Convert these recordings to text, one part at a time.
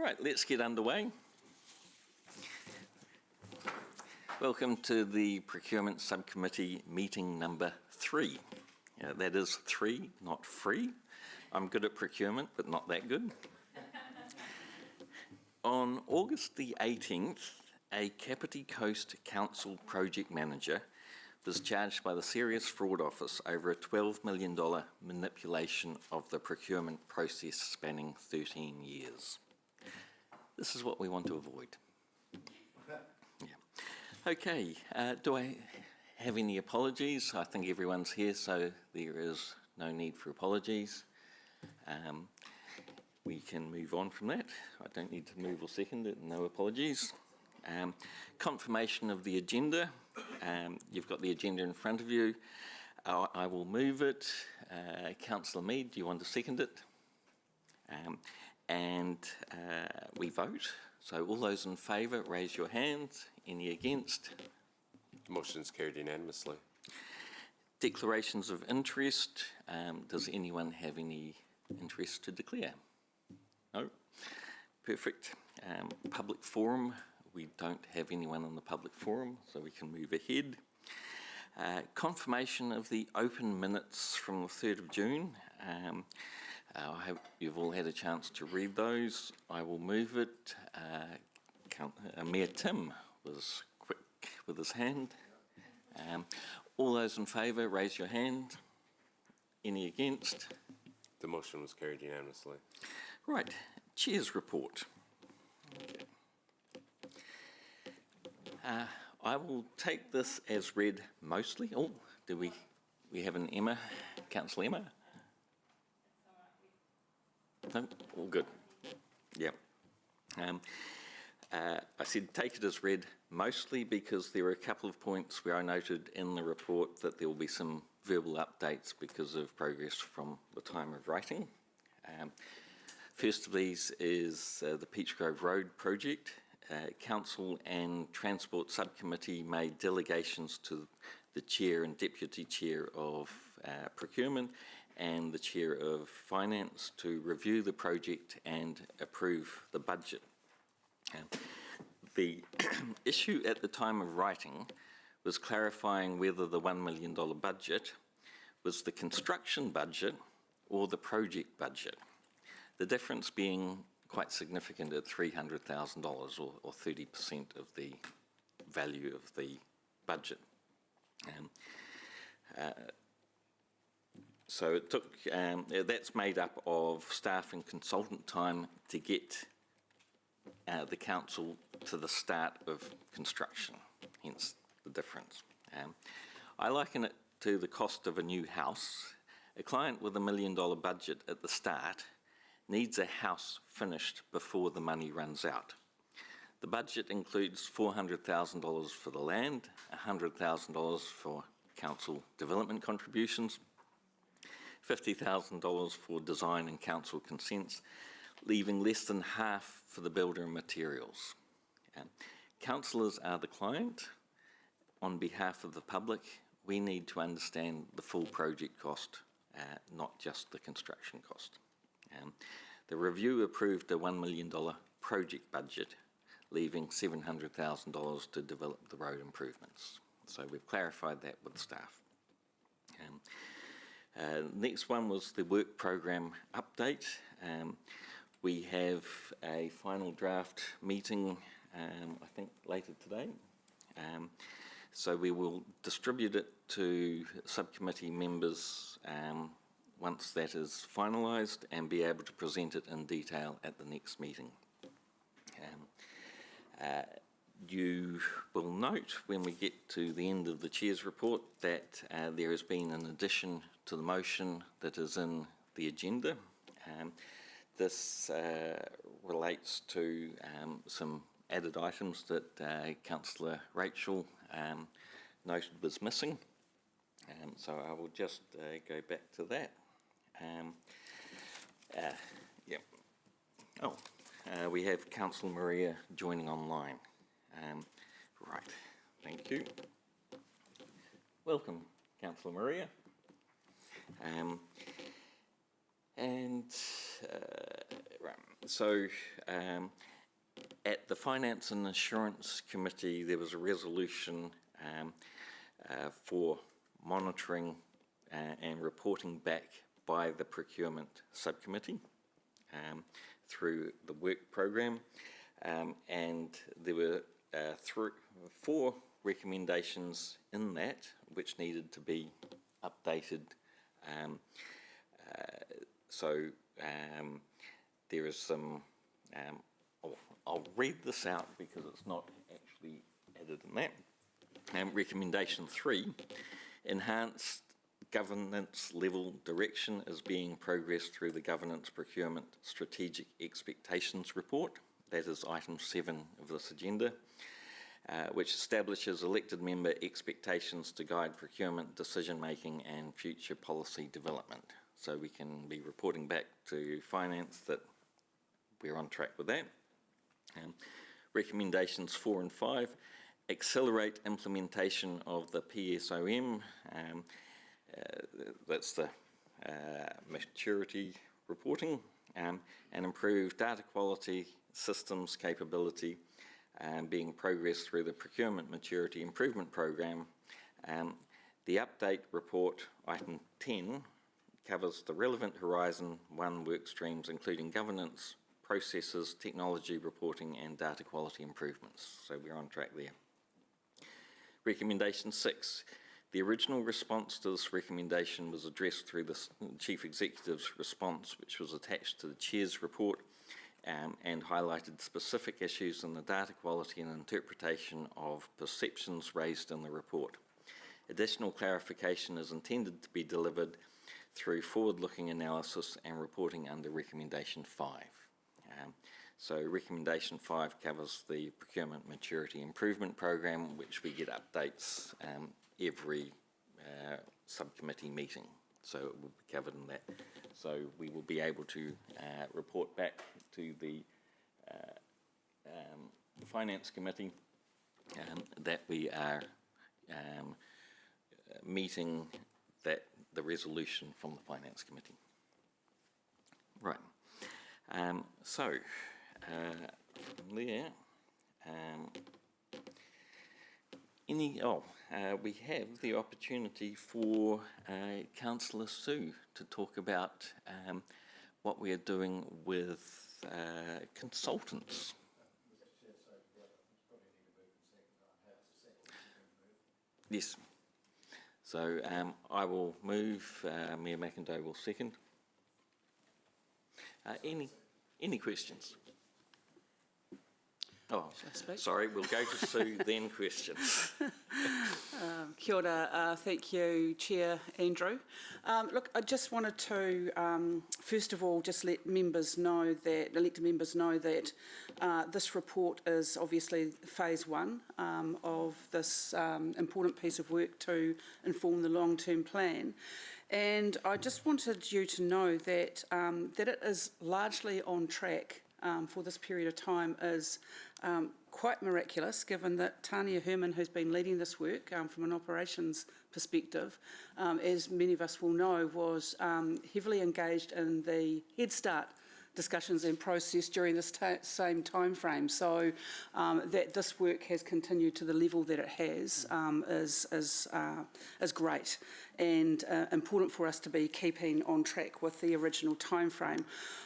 Right, let's get underway. Welcome to the Procurement Subcommittee meeting number 3. That is 3, not free. I'm good at procurement, but not that good. On August the 18th, a Kapiti Coast Council project manager was charged by the Serious Fraud Office over a $12 million manipulation of the procurement process spanning 13 years. This is what we want to avoid. Yeah. Okay, do I have any apologies? I think everyone's here, so there is no need for apologies. We can move on from that. I don't need to move or second it, no apologies. Confirmation of the agenda. You've got the agenda in front of you. I will move it. Councillor Mead, do you want to second it? We vote. So all those in favour, raise your hands. Any against? The motion is carried unanimously. Declarations of interest. Does anyone have any interest to declare? No? Perfect. Public forum. We don't have anyone in the public forum, so we can move ahead. Confirmation of the open minutes from the 3rd of June. I hope you've all had a chance to read those. I will move it. Mayor Tim was quick with his hand. All those in favour, raise your hand. Any against? The motion was carried unanimously. Right, Chair's report. Okay. I will take this as read mostly. Oh, do we have an Emma? Councillor Emma? No, all good. Yeah. I said take it as read mostly because there were a couple of points where I noted in the report that there will be some verbal updates because of progress from the time of writing. First of these is the Peach Grove Road project. Council and Transport Subcommittee made delegations to the Chair and Deputy Chair of Procurement and the Chair of Finance to review the project and approve the budget. The issue at the time of writing was clarifying whether the $1 million budget was the construction budget or the project budget. The difference being quite significant at $300,000 or 30% of the value of the budget. So it took, that's made up of staff and consultant time to get the council to the start of construction, hence the difference. I liken it to the cost of a new house. A client with $1 million budget at the start needs a house finished before the money runs out. The budget includes $400,000 for the land, $100,000 for council development contributions, $50,000 for design and council consents, leaving less than half for the builder and materials. Councillors are the client. On behalf of the public, we need to understand the full project cost, not just the construction cost. The review approved a $1 million project budget, leaving $700,000 to develop the road improvements. So we've clarified that with staff. Next one was the work program update. We have a final draft meeting, I think later today. So we will distribute it to subcommittee members once that is finalised and be able to present it in detail at the next meeting. You will note when we get to the end of the Chair's report that there has been an addition to the motion that is in the agenda. This relates to some added items that Councillor Rachel noted was missing. So I will just go back to that. We have Councillor Maria joining online. Right, thank you. Welcome, Councillor Maria. And right, so at the Finance and Insurance Committee, there was a resolution for monitoring and reporting back by the Procurement Subcommittee through the work program, and there were 4 recommendations in that which needed to be updated. So there is some, I'll read this out because it's not actually added in that. Recommendation 3, enhanced governance level direction is being progressed through the Governance Procurement Strategic Expectations Report. That is item 7 of this agenda, which establishes elected member expectations to guide procurement decision making and future policy development. So we can be reporting back to Finance that we're on track with that. Recommendations 4 and 5, accelerate implementation of the PSOM, that's the maturity reporting, and improve data quality systems capability being progressed through the Procurement Maturity Improvement Program. The update report, item 10, covers the relevant Horizon 1 work streams, including governance, processes, technology reporting and data quality improvements. So we're on track there. Recommendation 6. The original response to this recommendation was addressed through the Chief Executive's response, which was attached to the Chair's report, and highlighted specific issues in the data quality and interpretation of perceptions raised in the report. Additional clarification is intended to be delivered through forward-looking analysis and reporting under Recommendation 5. So Recommendation 5 covers the Procurement Maturity Improvement Program, which we get updates every subcommittee meeting. So it will be covered in that. So we will be able to report back to the Finance Committee that we are meeting the resolution from the Finance Committee. Right. So from there, we have the opportunity for Councillor Sue to talk about what we are doing with consultants. Yes. So I will move, Mayor McIntyre will second. Any questions? Oh, sorry, we'll go to Sue, then questions. Kia ora, thank you, Chair Andrew. Look, I just wanted to, first of all, just let members know that, elected members know that this report is obviously phase 1 of this important piece of work to inform the long-term plan. And I just wanted you to know that, that it is largely on track for this period of time is quite miraculous, given that Tania Herman, who's been leading this work from an operations perspective, as many of us will know, was heavily engaged in the Head Start discussions and process during this same time frame. So that this work has continued to the level that it has is great, and important for us to be keeping on track with the original time frame.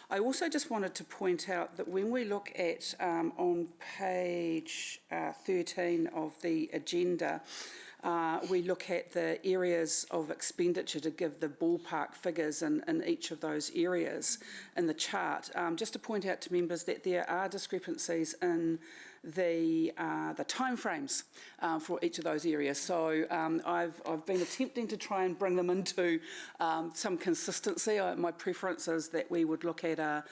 I also just wanted to point out that when we look at on page 13 of the agenda, we look at the areas of expenditure to give the ballpark figures in each of those areas in the chart. Just to point out to members that there are discrepancies in the timeframes for each of those areas. So I've been attempting to try and bring them into some consistency. My preference is that we would look at a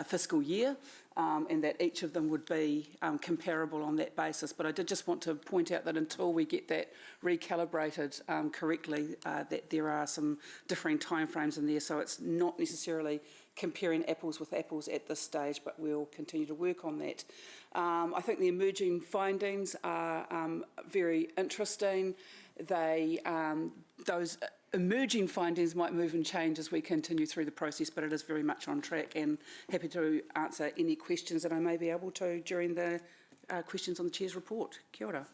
fiscal year, and that each of them would be comparable on that basis. But I did just want to point out that until we get that recalibrated correctly, that there are some differing timeframes in there, so it's not necessarily comparing apples with apples at this stage, but we'll continue to work on that. I think the emerging findings are very interesting. Those emerging findings might move and change as we continue through the process, but it is very much on track, and happy to answer any questions that I may be able to during the questions on the Chair's report. Kia ora.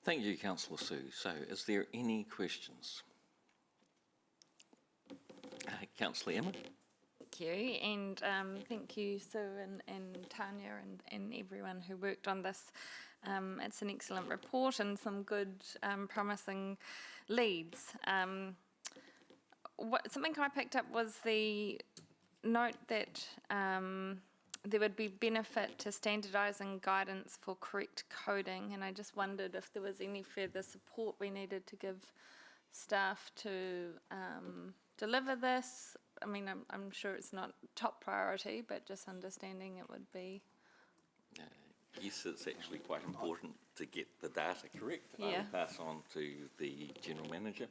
Thank you, Councillor Sue. So, is there any questions? Councillor Emma? Thank you, and thank you, Sue and Tanya and everyone who worked on this. It's an excellent report and some good, promising leads. Something I picked up was the note that there would be benefit to standardising guidance for correct coding, and I just wondered if there was any further support we needed to give staff to deliver this. I mean, I'm sure it's not top priority, but just understanding it would be. Yes, it's actually quite important to get the data correct. Yeah. I'll pass on to the General Manager.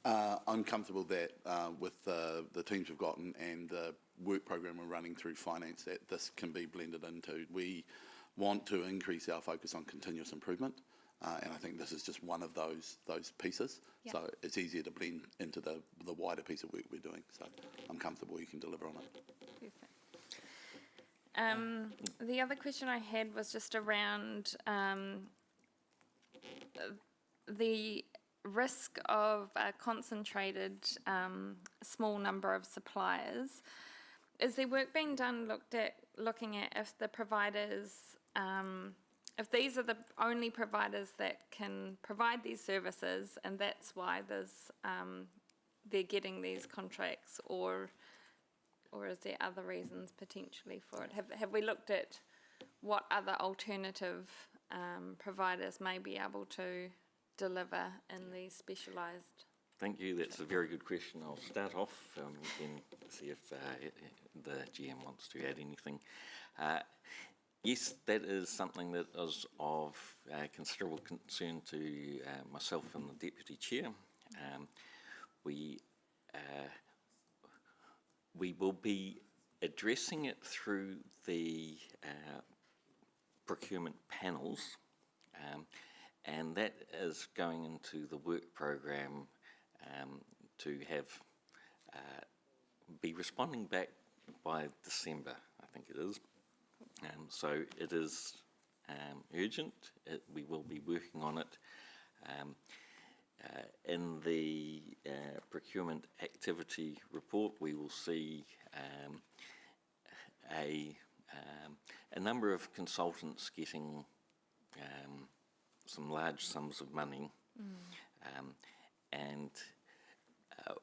I'm comfortable that with the teams we've gotten and the work program we're running through finance, that this can be blended into. We want to increase our focus on continuous improvement, and I think this is just one of those pieces. Yeah. So it's easier to blend into the wider piece of work we're doing. So I'm comfortable you can deliver on it. Perfect. The other question I had was just around the risk of a concentrated small number of suppliers. Is there work being done looking at if the providers, if these are the only providers that can provide these services, and that's why they're getting these contracts, or is there other reasons potentially for it? Have we looked at what other alternative providers may be able to deliver in these specialised? Thank you. That's a very good question. I'll start off and see if the GM wants to add anything. Yes, that is something that is of considerable concern to myself and the Deputy Chair. We will be addressing it through the procurement panels, and that is going into the work program to have be responding back by December, I think it is. So it is urgent. We will be working on it. In the procurement activity report, we will see a number of consultants getting some large sums of money, and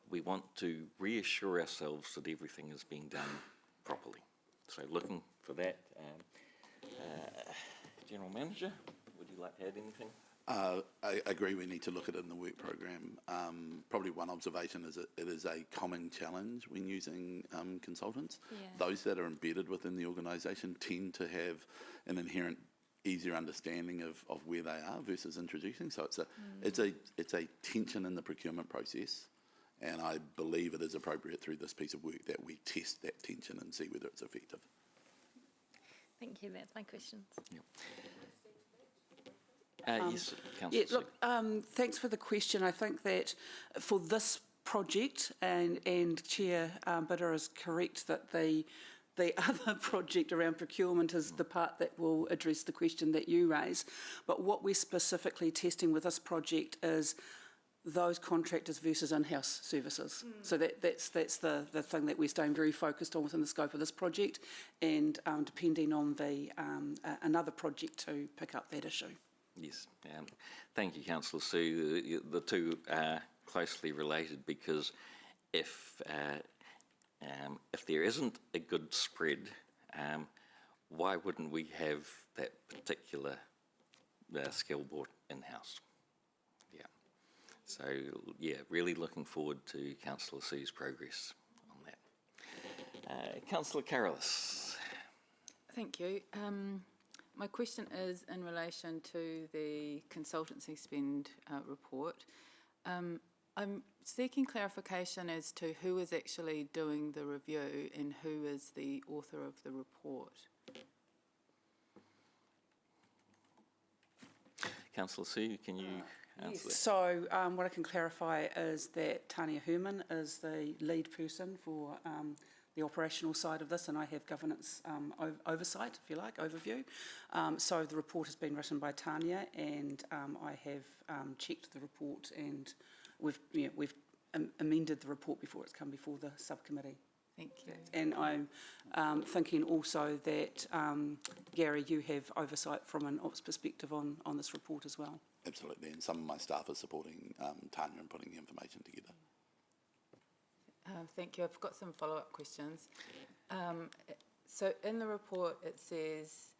we want to reassure ourselves that everything is being done properly. So looking for that. General Manager, would you like to add anything? I agree we need to look at it in the work program. Probably one observation is it is a common challenge when using consultants. Yeah. Those that are embedded within the organisation tend to have an inherent easier understanding of where they are versus introducing. So it's a tension in the procurement process, and I believe it is appropriate through this piece of work that we test that tension and see whether it's effective. Thank you, that's my questions. Yep. Yes, Councillor. Yeah, look, thanks for the question. I think that for this project, and Chair Bidder is correct that the other project around procurement is the part that will address the question that you raise. But what we're specifically testing with this project is those contractors versus in-house services. So that's the thing that we're staying very focused on within the scope of this project, and depending on the another project to pick up that issue. Yes, thank you, Councillor Sue. The two are closely related, because if there isn't a good spread, why wouldn't we have that particular skill board in-house? Yeah. So, yeah, really looking forward to Councillor Sue's progress on that. Councillor Carolus. Thank you. My question is in relation to the consultancy spend report. I'm seeking clarification as to who is actually doing the review and who is the author of the report. Councillor Sue, can you answer that. So what I can clarify is that Tania Herman is the lead person for the operational side of this, and I have governance oversight, if you like, overview. So the report has been written by Tania, and I have checked the report, and we've amended the report before it's come before the subcommittee. Thank you. And I'm thinking also that, Gary, you have oversight from an ops perspective on this report as well. Absolutely, and some of my staff are supporting Tanya in putting the information together. Thank you. I've got some follow-up questions. So in the report, it says,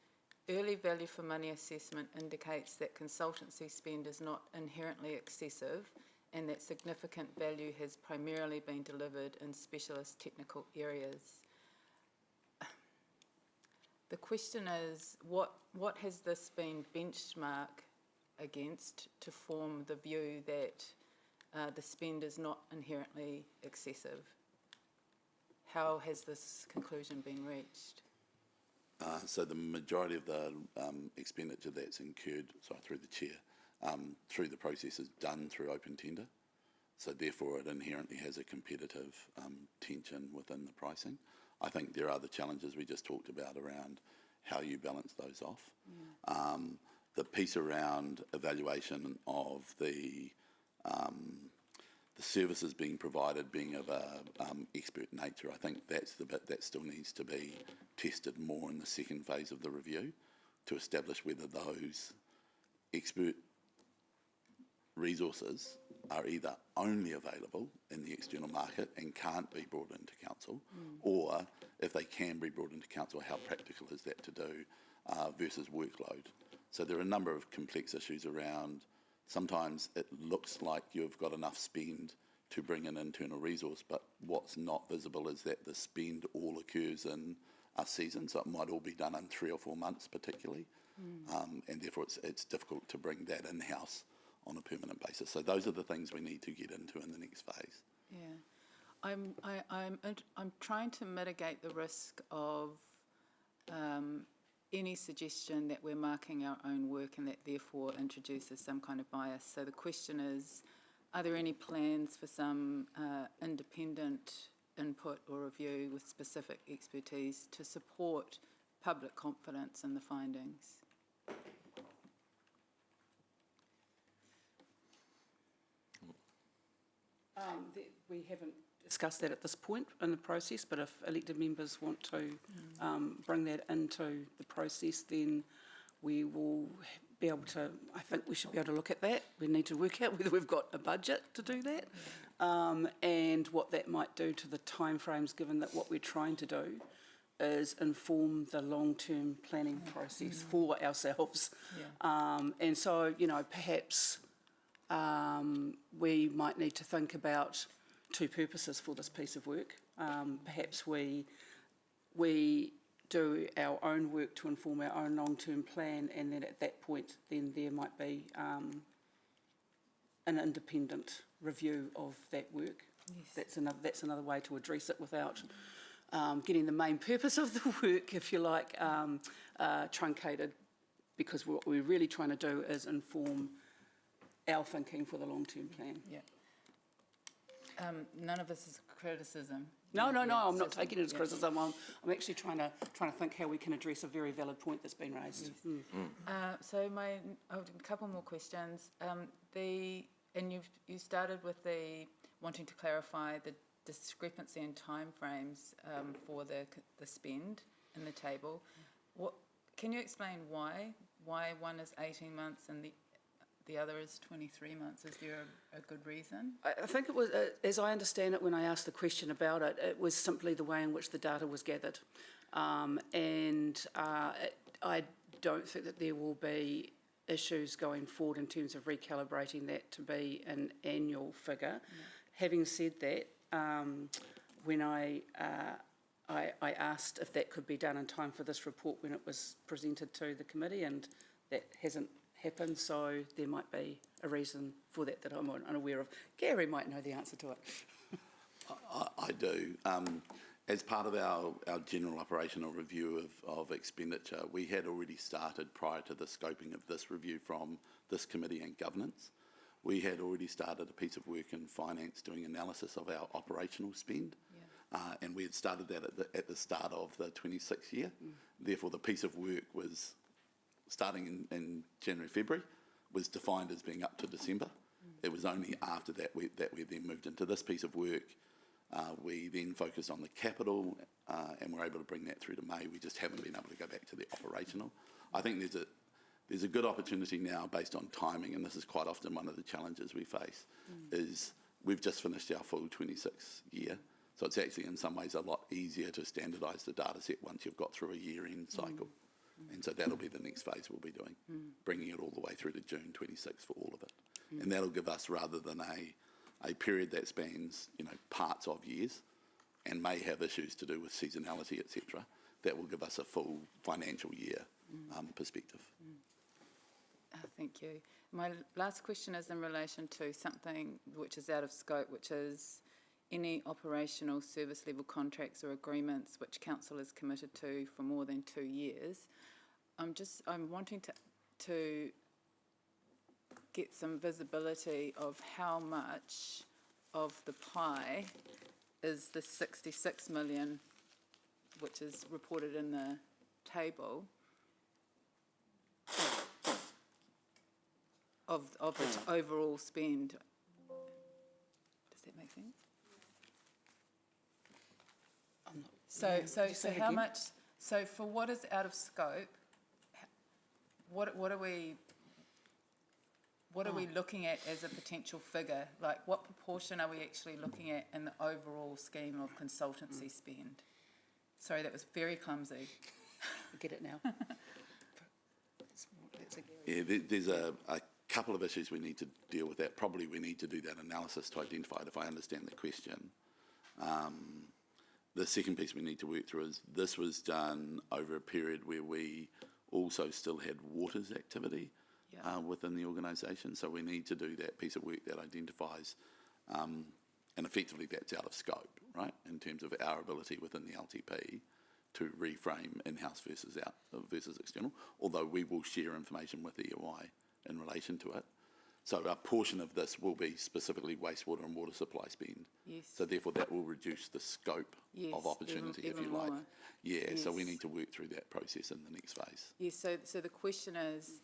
early value for money assessment indicates that consultancy spend is not inherently excessive and that significant value has primarily been delivered in specialist technical areas. The question is, what has this been benchmarked against to form the view that the spend is not inherently excessive? How has this conclusion been reached? So the majority of the expenditure that's incurred, through the chair, through the process is done through open tender. So therefore it inherently has a competitive tension within the pricing. I think there are the challenges we just talked about around how you balance those off. The piece around evaluation of the services being provided being of a expert nature, I think that's the bit that still needs to be tested more in the second phase of the review to establish whether those expert resources are either only available in the external market and can't be brought into council, or if they can be brought into council, how practical is that to do versus workload. So there are a number of complex issues around. Sometimes it looks like you've got enough spend to bring an internal resource, but what's not visible is that the spend all occurs in a season, so it might all be done in 3 or 4 months particularly, and therefore it's difficult to bring that in-house on a permanent basis. So those are the things we need to get into in the next phase. Yeah, I'm trying to mitigate the risk of any suggestion that we're marking our own work and that therefore introduces some kind of bias. So the question is, are there any plans for some independent input or review with specific expertise to support public confidence in the findings? We haven't discussed that at this point in the process, but if elected members want to bring that into the process, then we will be able to, I think we should be able to look at that. We need to work out whether we've got a budget to do that, and what that might do to the timeframes, given that what we're trying to do is inform the long-term planning process for ourselves. And so, perhaps we might need to think about 2 purposes for this piece of work. Perhaps we do our own work to inform our own long-term plan, and then at that point, then there might be an independent review of that work. Yes. That's another way to address it without getting the main purpose of the work, if you like, truncated, because what we're really trying to do is inform our thinking for the long-term plan. Yeah. None of this is criticism. No, I'm not taking it as criticism. I'm actually trying to think how we can address a very valid point that's been raised. Yes. So a couple more questions. You started with the wanting to clarify the discrepancy in timeframes for the spend in the table. Can you explain why one is 18 months and the other is 23 months? Is there a good reason? I think it was, as I understand it, when I asked the question about it, it was simply the way in which the data was gathered. I don't think that there will be issues going forward in terms of recalibrating that to be an annual figure. Having said that, when I asked if that could be done in time for this report when it was presented to the committee, and that hasn't happened, so there might be a reason for that I'm unaware of. Gary might know the answer to it. I do. As part of our general operational review of expenditure, we had already started prior to the scoping of this review from this committee and governance we had already started a piece of work in finance doing analysis of our operational spend. And we had started that at the start of the 26th year. Therefore, the piece of work was starting in January, February, was defined as being up to December. It was only after that we then moved into this piece of work. We then focused on the capital and were able to bring that through to May. We just haven't been able to go back to the operational. I think there's a good opportunity now based on timing, and this is quite often one of the challenges we face, is we've just finished our full 26 year. So it's actually in some ways a lot easier to standardise the data set once you've got through a year-end cycle. And so that'll be the next phase we'll be doing, bringing it all the way through to June 26 for all of it. And that'll give us, rather than a period that spans, parts of years and may have issues to do with seasonality, etc., that will give us a full financial year perspective. Thank you. My last question is in relation to something which is out of scope, which is any operational service level contracts or agreements which council is committed to for more than 2 years. I'm wanting to get some visibility of how much of the pie is the 66 million, which is reported in the table, of its overall spend. Does that make sense? So how much? So for what is out of scope, what are we looking at as a potential figure? Like, what proportion are we actually looking at in the overall scheme of consultancy spend? Sorry, that was very clumsy. I get it now. Yeah, there's a couple of issues we need to deal with that. Probably we need to do that analysis to identify it, if I understand the question. The second piece we need to work through is this was done over a period where we also still had waters activity within the organisation. So we need to do that piece of work that identifies, and effectively that's out of scope, right, in terms of our ability within the LTP to reframe in-house versus external, although we will share information with EOI in relation to it. So a portion of this will be specifically wastewater and water supply spend. Yes. So therefore that will reduce the scope of opportunity, even if you like. more. Yeah, Yes. so we need to work through that process in the next phase. Yes, so the question is,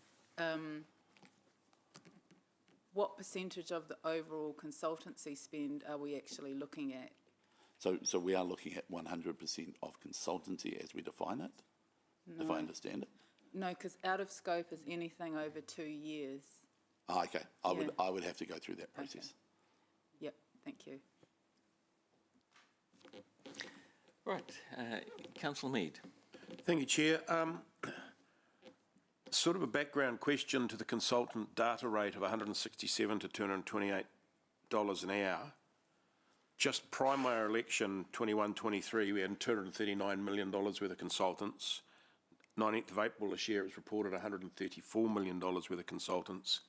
what percentage of the overall consultancy spend are we actually looking at? So we are looking at 100% of consultancy as we define it, if I understand it. No, because out of scope is anything over 2 years. Okay, I would have to go through that process. Yep, thank you. Right, Councillor Mead. Thank you, Chair. Sort of a background question to the consultant data rate of $167 to $228 an hour. Just prior to our election, 21-23, we had $239 million worth of consultants. 19th of April this year, it was reported $134 million worth of consultants.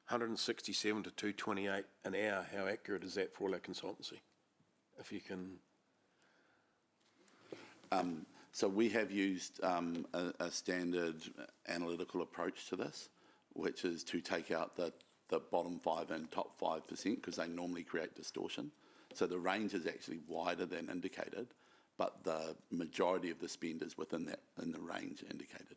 167 to 228 an hour. How accurate is that for all our consultancy? If you can. So we have used a standard analytical approach to this, which is to take out the bottom 5 and top 5% because they normally create distortion. So the range is actually wider than indicated, but the majority of the spend is within that, in the range indicated.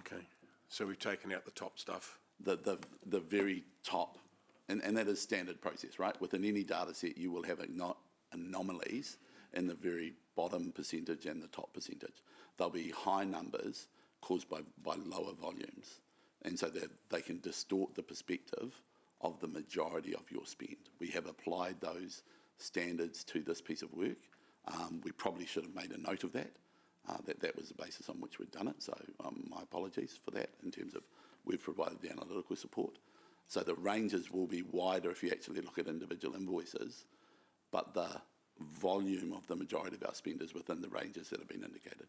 Okay, so we've taken out the top stuff. The very top, and that is standard process, right? Within any data set, you will have anomalies in the very bottom percentage and the top percentage. There'll be high numbers caused by lower volumes, and so that they can distort the perspective of the majority of your spend. We have applied those standards to this piece of work. We probably should have made a note of that. That was the basis on which we'd done it, so my apologies for that in terms of we've provided the analytical support. So the ranges will be wider if you actually look at individual invoices, but the volume of the majority of our spend is within the ranges that have been indicated.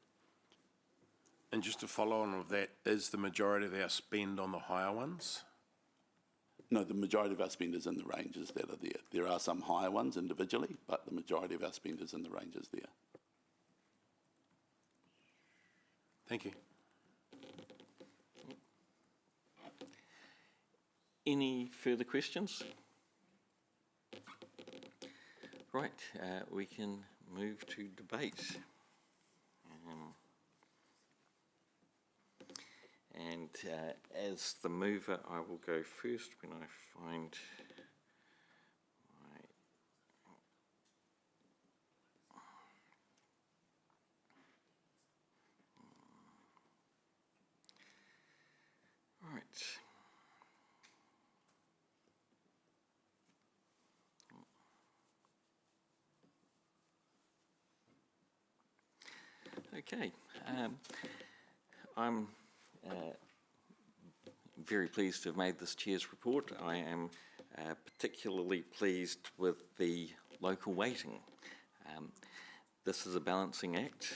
And just to follow on with that, is the majority of our spend on the higher ones? No, the majority of our spend is in the ranges that are there. There are some higher ones individually, but the majority of our spend is in the ranges there. Thank you. Any further questions? Right, we can move to debate. And as the mover, I will go first when I find my... Right. Okay. I'm very pleased to have made this Chair's report. I am particularly pleased with the local weighting. This is a balancing act.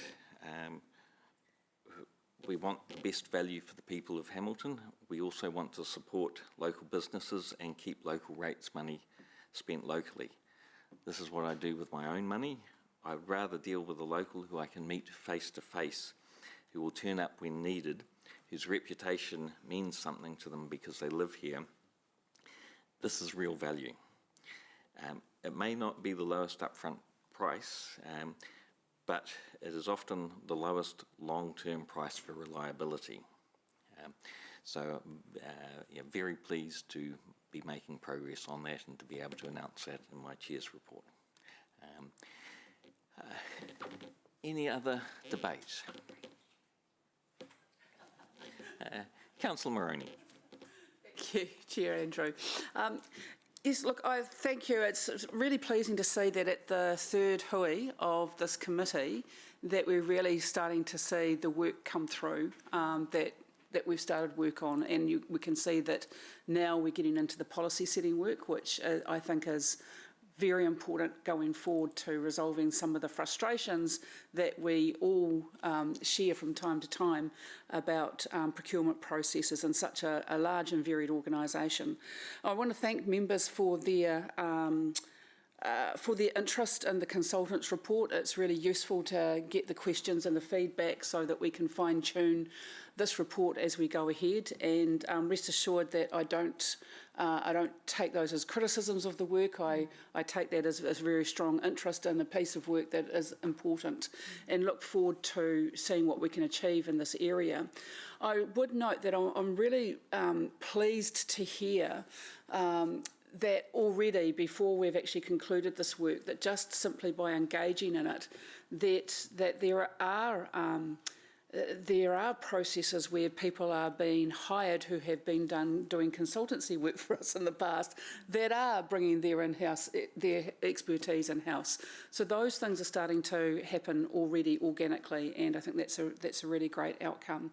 We want the best value for the people of Hamilton. We also want to support local businesses and keep local rates money spent locally. This is what I do with my own money. I'd rather deal with a local who I can meet face to face, who will turn up when needed, whose reputation means something to them because they live here. This is real value. It may not be the lowest upfront price, but it is often the lowest long-term price for reliability. Yeah, very pleased to be making progress on that and to be able to announce that in my Chair's report. Any other debate? Councillor Moroney. Thank you, Chair Andrew. Yes, look, I thank you. It's really pleasing to see that at the third hui of this committee that we're really starting to see the work come through that we've started work on, and we can see that now we're getting into the policy setting work, which I think is very important going forward to resolving some of the frustrations that we all share from time to time about procurement processes in such a large and varied organisation. I want to thank members for their interest in the consultants' report. It's really useful to get the questions and the feedback so that we can fine-tune this report as we go ahead, and rest assured that I don't take those as criticisms of the work. I take that as very strong interest in a piece of work that is important, and look forward to seeing what we can achieve in this area. I would note that I'm really pleased to hear that already, before we've actually concluded this work, that just simply by engaging in it, that there are processes where people are being hired who have been doing consultancy work for us in the past that are bringing their expertise in-house. So those things are starting to happen already organically, and I think that's a really great outcome.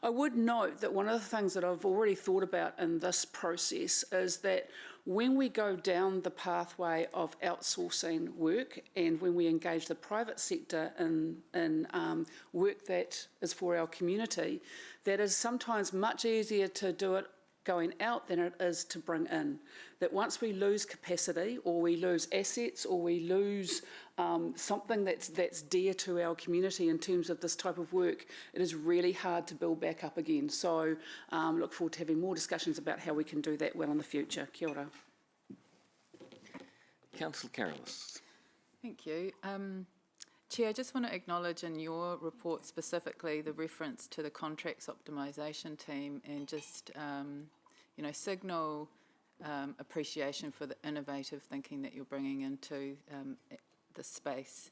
I would note that one of the things that I've already thought about in this process is that when we go down the pathway of outsourcing work, and when we engage the private sector in work that is for our community, that is sometimes much easier to do it going out than it is to bring in. That once we lose capacity, or we lose assets, or we lose something that's dear to our community in terms of this type of work, it is really hard to build back up again. So look forward to having more discussions about how we can do that well in the future. Kia ora. Councillor Carolus. Thank you. Chair, I just want to acknowledge in your report specifically the reference to the contracts optimisation team, and just signal appreciation for the innovative thinking that you're bringing into the space.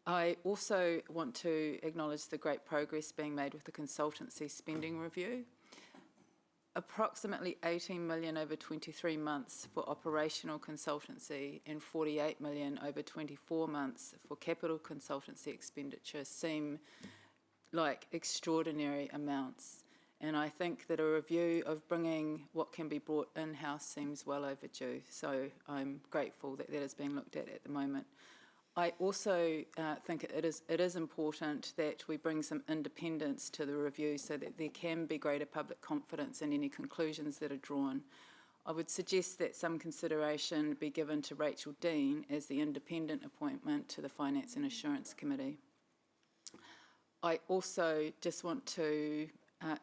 I also want to acknowledge the great progress being made with the consultancy spending review. Approximately 18 million over 23 months for operational consultancy and 48 million over 24 months for capital consultancy expenditure seem like extraordinary amounts. And I think that a review of bringing what can be brought in-house seems well overdue. So I'm grateful that that is being looked at the moment. I also think it is important that we bring some independence to the review so that there can be greater public confidence in any conclusions that are drawn. I would suggest that some consideration be given to Rachel Dean as the independent appointment to the Finance and Assurance Committee. I also just want to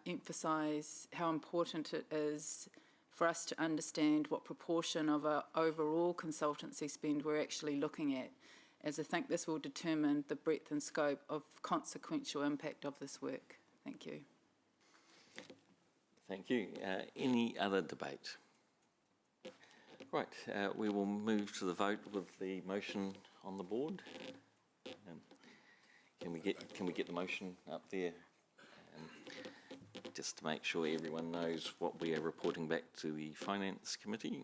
emphasise how important it is for us to understand what proportion of our overall consultancy spend we're actually looking at, as I think this will determine the breadth and scope of consequential impact of this work. Thank you. Thank you. Any other debate? Right, we will move to the vote with the motion on the board. Can we get the motion up there? Just to make sure everyone knows what we are reporting back to the Finance Committee.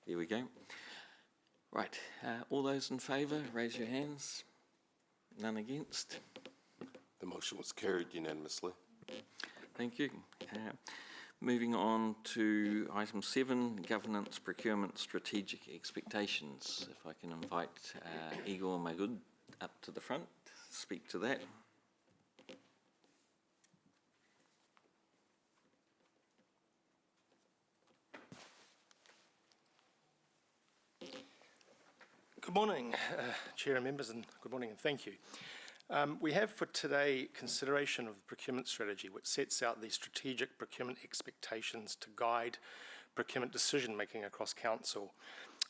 There we go. Right, all those in favour, raise your hands. None against? The motion was carried unanimously. Thank you. Moving on to item 7, governance, procurement, strategic expectations. If I can invite Igor Magud up to the front, speak to that. Good morning, Chair and members, and good morning and thank you. We have for today consideration of the procurement strategy, which sets out the strategic procurement expectations to guide procurement decision-making across Council.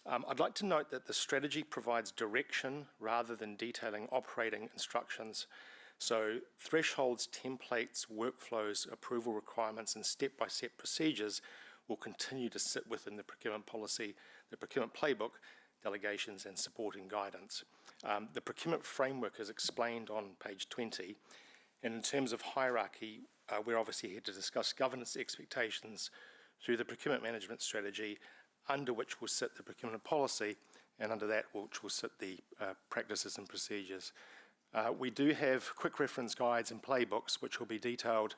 I'd like to note that the strategy provides direction rather than detailing operating instructions. So thresholds, templates, workflows, approval requirements, and step-by-step procedures will continue to sit within the procurement policy, the procurement playbook, delegations and supporting guidance. The procurement framework is explained on page 20, and in terms of hierarchy, we're obviously here to discuss governance expectations through the procurement management strategy, under which will sit the procurement policy, and under that which will sit the practices and procedures. We do have quick reference guides and playbooks which will be detailed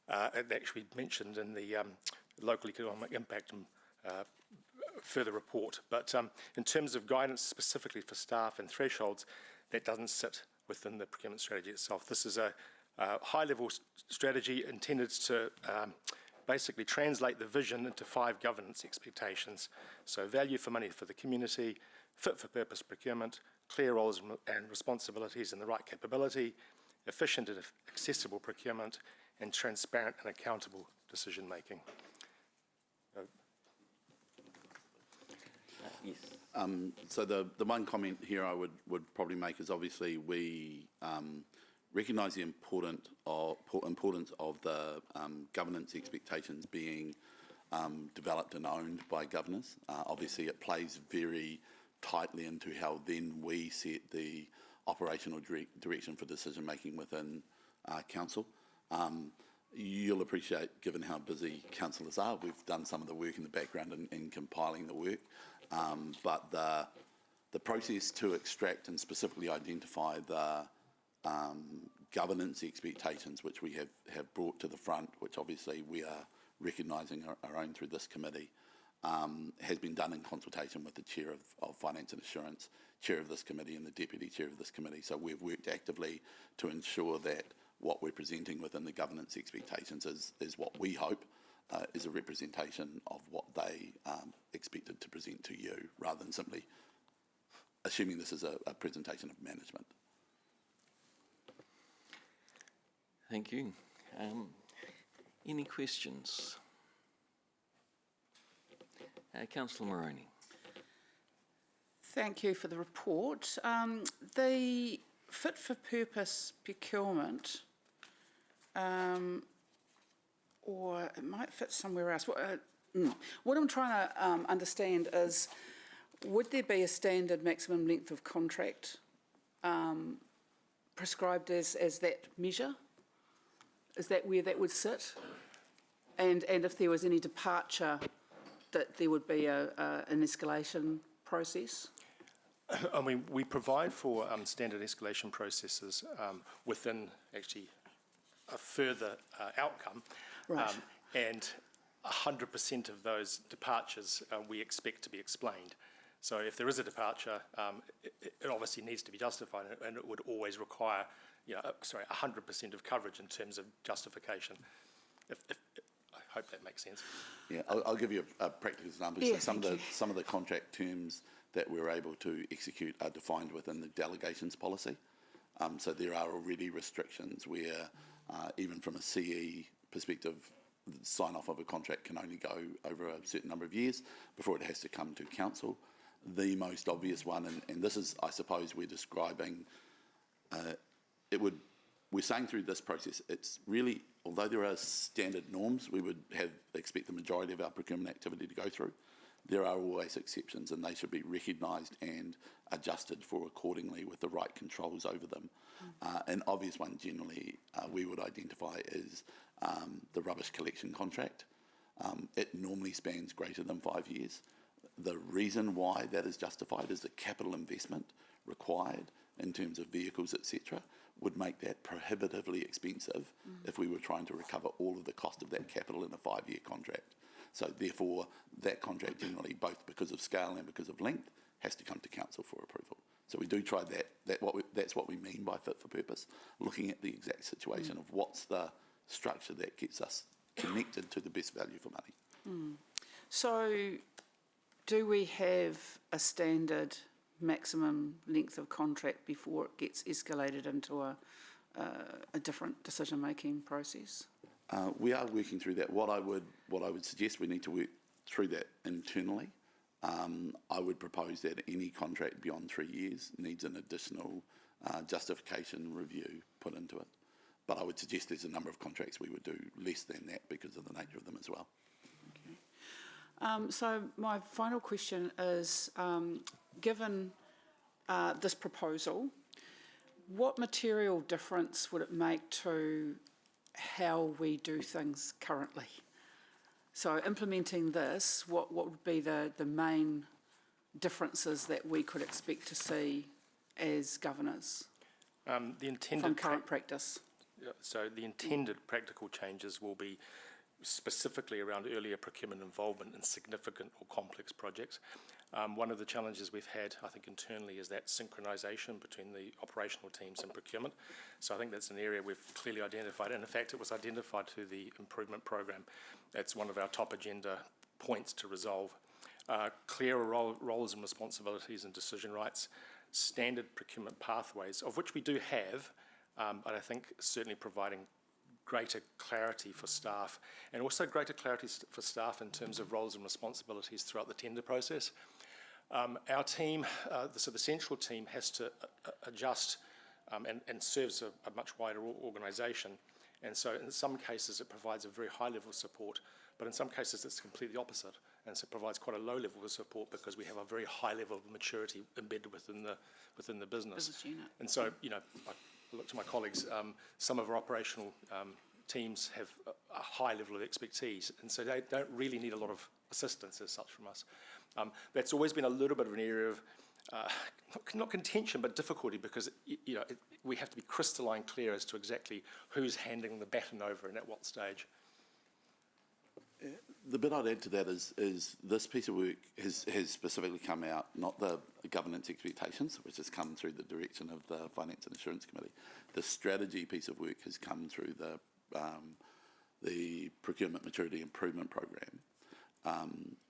and actually mentioned in the local economic impact and further report. But in terms of guidance specifically for staff and thresholds, that doesn't sit within the procurement strategy itself. This is a high-level strategy intended to basically translate the vision into 5 governance expectations. So value for money for the community, fit-for-purpose procurement, clear roles and responsibilities and the right capability, efficient and accessible procurement, and transparent and accountable decision-making. Yes. So the one comment here I would probably make is obviously we recognise the importance of the governance expectations being developed and owned by governors. Obviously it plays very tightly into how then we set the operational direction for decision making within council. You'll appreciate, given how busy councillors are, we've done some of the work in the background in compiling the work. But the process to extract and specifically identify the governance expectations which we have brought to the front, which obviously we are recognising our own through this committee, has been done in consultation with the Chair of Finance and Assurance, Chair of this committee and the Deputy Chair of this committee. So we've worked actively to ensure that what we're presenting within the governance expectations is what we hope is a representation of what they expected to present to you, rather than simply assuming this is a presentation of management. Thank you. Any questions? Councillor Moroney. Thank you for the report. The fit-for-purpose procurement, or it might fit somewhere else. What I'm trying to understand is, would there be a standard maximum length of contract prescribed as that measure? Is that where that would sit? And if there was any departure, that there would be an escalation process? I mean, we provide for standard escalation processes within actually a further outcome. Right. And 100% of those departures we expect to be explained. So if there is a departure, it obviously needs to be justified, and it would always require, 100% of coverage in terms of justification. I hope that makes sense. Yeah, I'll give you a practical example. Yeah, So thank you. some of the contract terms that we're able to execute are defined within the delegations policy. So there are already restrictions where, even from a CE perspective, the sign-off of a contract can only go over a certain number of years before it has to come to council. The most obvious one, and this is, I suppose, we're describing, we're saying through this process, it's really, although there are standard norms we would expect the majority of our procurement activity to go through, there are always exceptions, and they should be recognised and adjusted for accordingly with the right controls over them. An obvious one generally we would identify is the rubbish collection contract. It normally spans greater than 5 years. The reason why that is justified is the capital investment required in terms of vehicles, etc., would make that prohibitively expensive if we were trying to recover all of the cost of that capital in a 5-year contract. So therefore, that contract generally, both because of scale and because of length, has to come to council for approval. So we do try that. That's what we mean by fit for purpose, looking at the exact situation of what's the structure that gets us connected to the best value for money. So do we have a standard maximum length of contract before it gets escalated into a different decision-making process? We are working through that. What I would suggest, we need to work through that internally. I would propose that any contract beyond 3 years needs an additional justification review put into it. But I would suggest there's a number of contracts we would do less than that because of the nature of them as well. Okay. So my final question is, given this proposal, what material difference would it make to how we do things currently? So implementing this, what would be the main differences that we could expect to see as governors from current practice? So the intended practical changes will be specifically around earlier procurement involvement in significant or complex projects. One of the challenges we've had, I think, internally is that synchronisation between the operational teams and procurement. So I think that's an area we've clearly identified. And in fact, it was identified through the improvement program. That's one of our top agenda points to resolve. Clearer roles and responsibilities and decision rights, standard procurement pathways, of which we do have, but I think certainly providing greater clarity for staff, and also greater clarity for staff in terms of roles and responsibilities throughout the tender process. Our team, so the central team, has to adjust and serves a much wider organisation. And so in some cases it provides a very high level of support, but in some cases it's completely opposite. And so it provides quite a low level of support because we have a very high level of maturity embedded within the business. Business unit. And so, I look to my colleagues, some of our operational teams have a high level of expertise, and so they don't really need a lot of assistance as such from us. That's always been a little bit of an area of, not contention, but difficulty, because we have to be crystalline clear as to exactly who's handing the baton over and at what stage. The bit I'd add to that is this piece of work has specifically come out, not the governance expectations, which has come through the direction of the Finance and Insurance Committee. The strategy piece of work has come through the Procurement Maturity Improvement Program.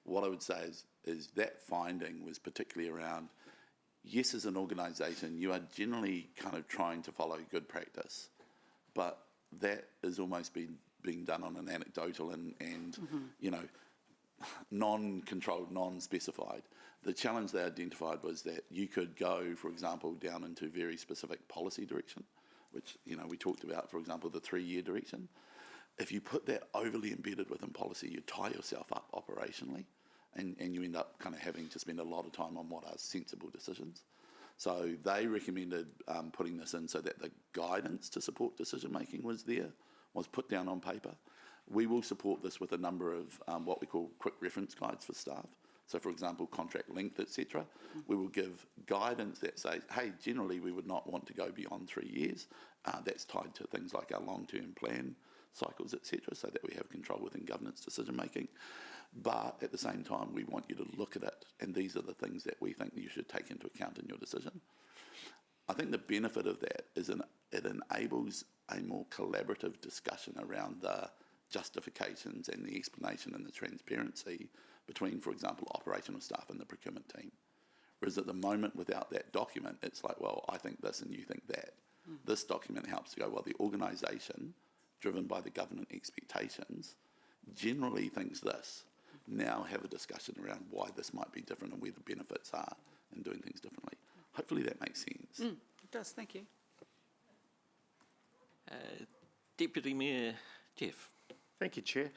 What I would say is that finding was particularly around, yes, as an organisation, you are generally kind of trying to follow good practice, but that is almost being done on an anecdotal and non-controlled, non-specified. The challenge they identified was that you could go, for example, down into very specific policy direction, which we talked about, for example, the 3-year direction. If you put that overly embedded within policy, you tie yourself up operationally, and you end up kind of having to spend a lot of time on what are sensible decisions. So they recommended putting this in so that the guidance to support decision making was put down on paper. We will support this with a number of what we call quick reference guides for staff. So, for example, contract length, etc. We will give guidance that says, hey, generally we would not want to go beyond 3 years. That's tied to things like our long-term plan cycles, etc., so that we have control within governance decision making. But at the same time, we want you to look at it, and these are the things that we think you should take into account in your decision. I think the benefit of that is it enables a more collaborative discussion around the justifications and the explanation and the transparency between, for example, operational staff and the procurement team. Whereas at the moment, without that document, it's like, well, I think this and you think that. This document helps to go, well, the organisation, driven by the government expectations, generally thinks this. Now have a discussion around why this might be different and where the benefits are in doing things differently. Hopefully that makes sense. It does, thank you. Deputy Mayor Jeff. Thank you, Chair.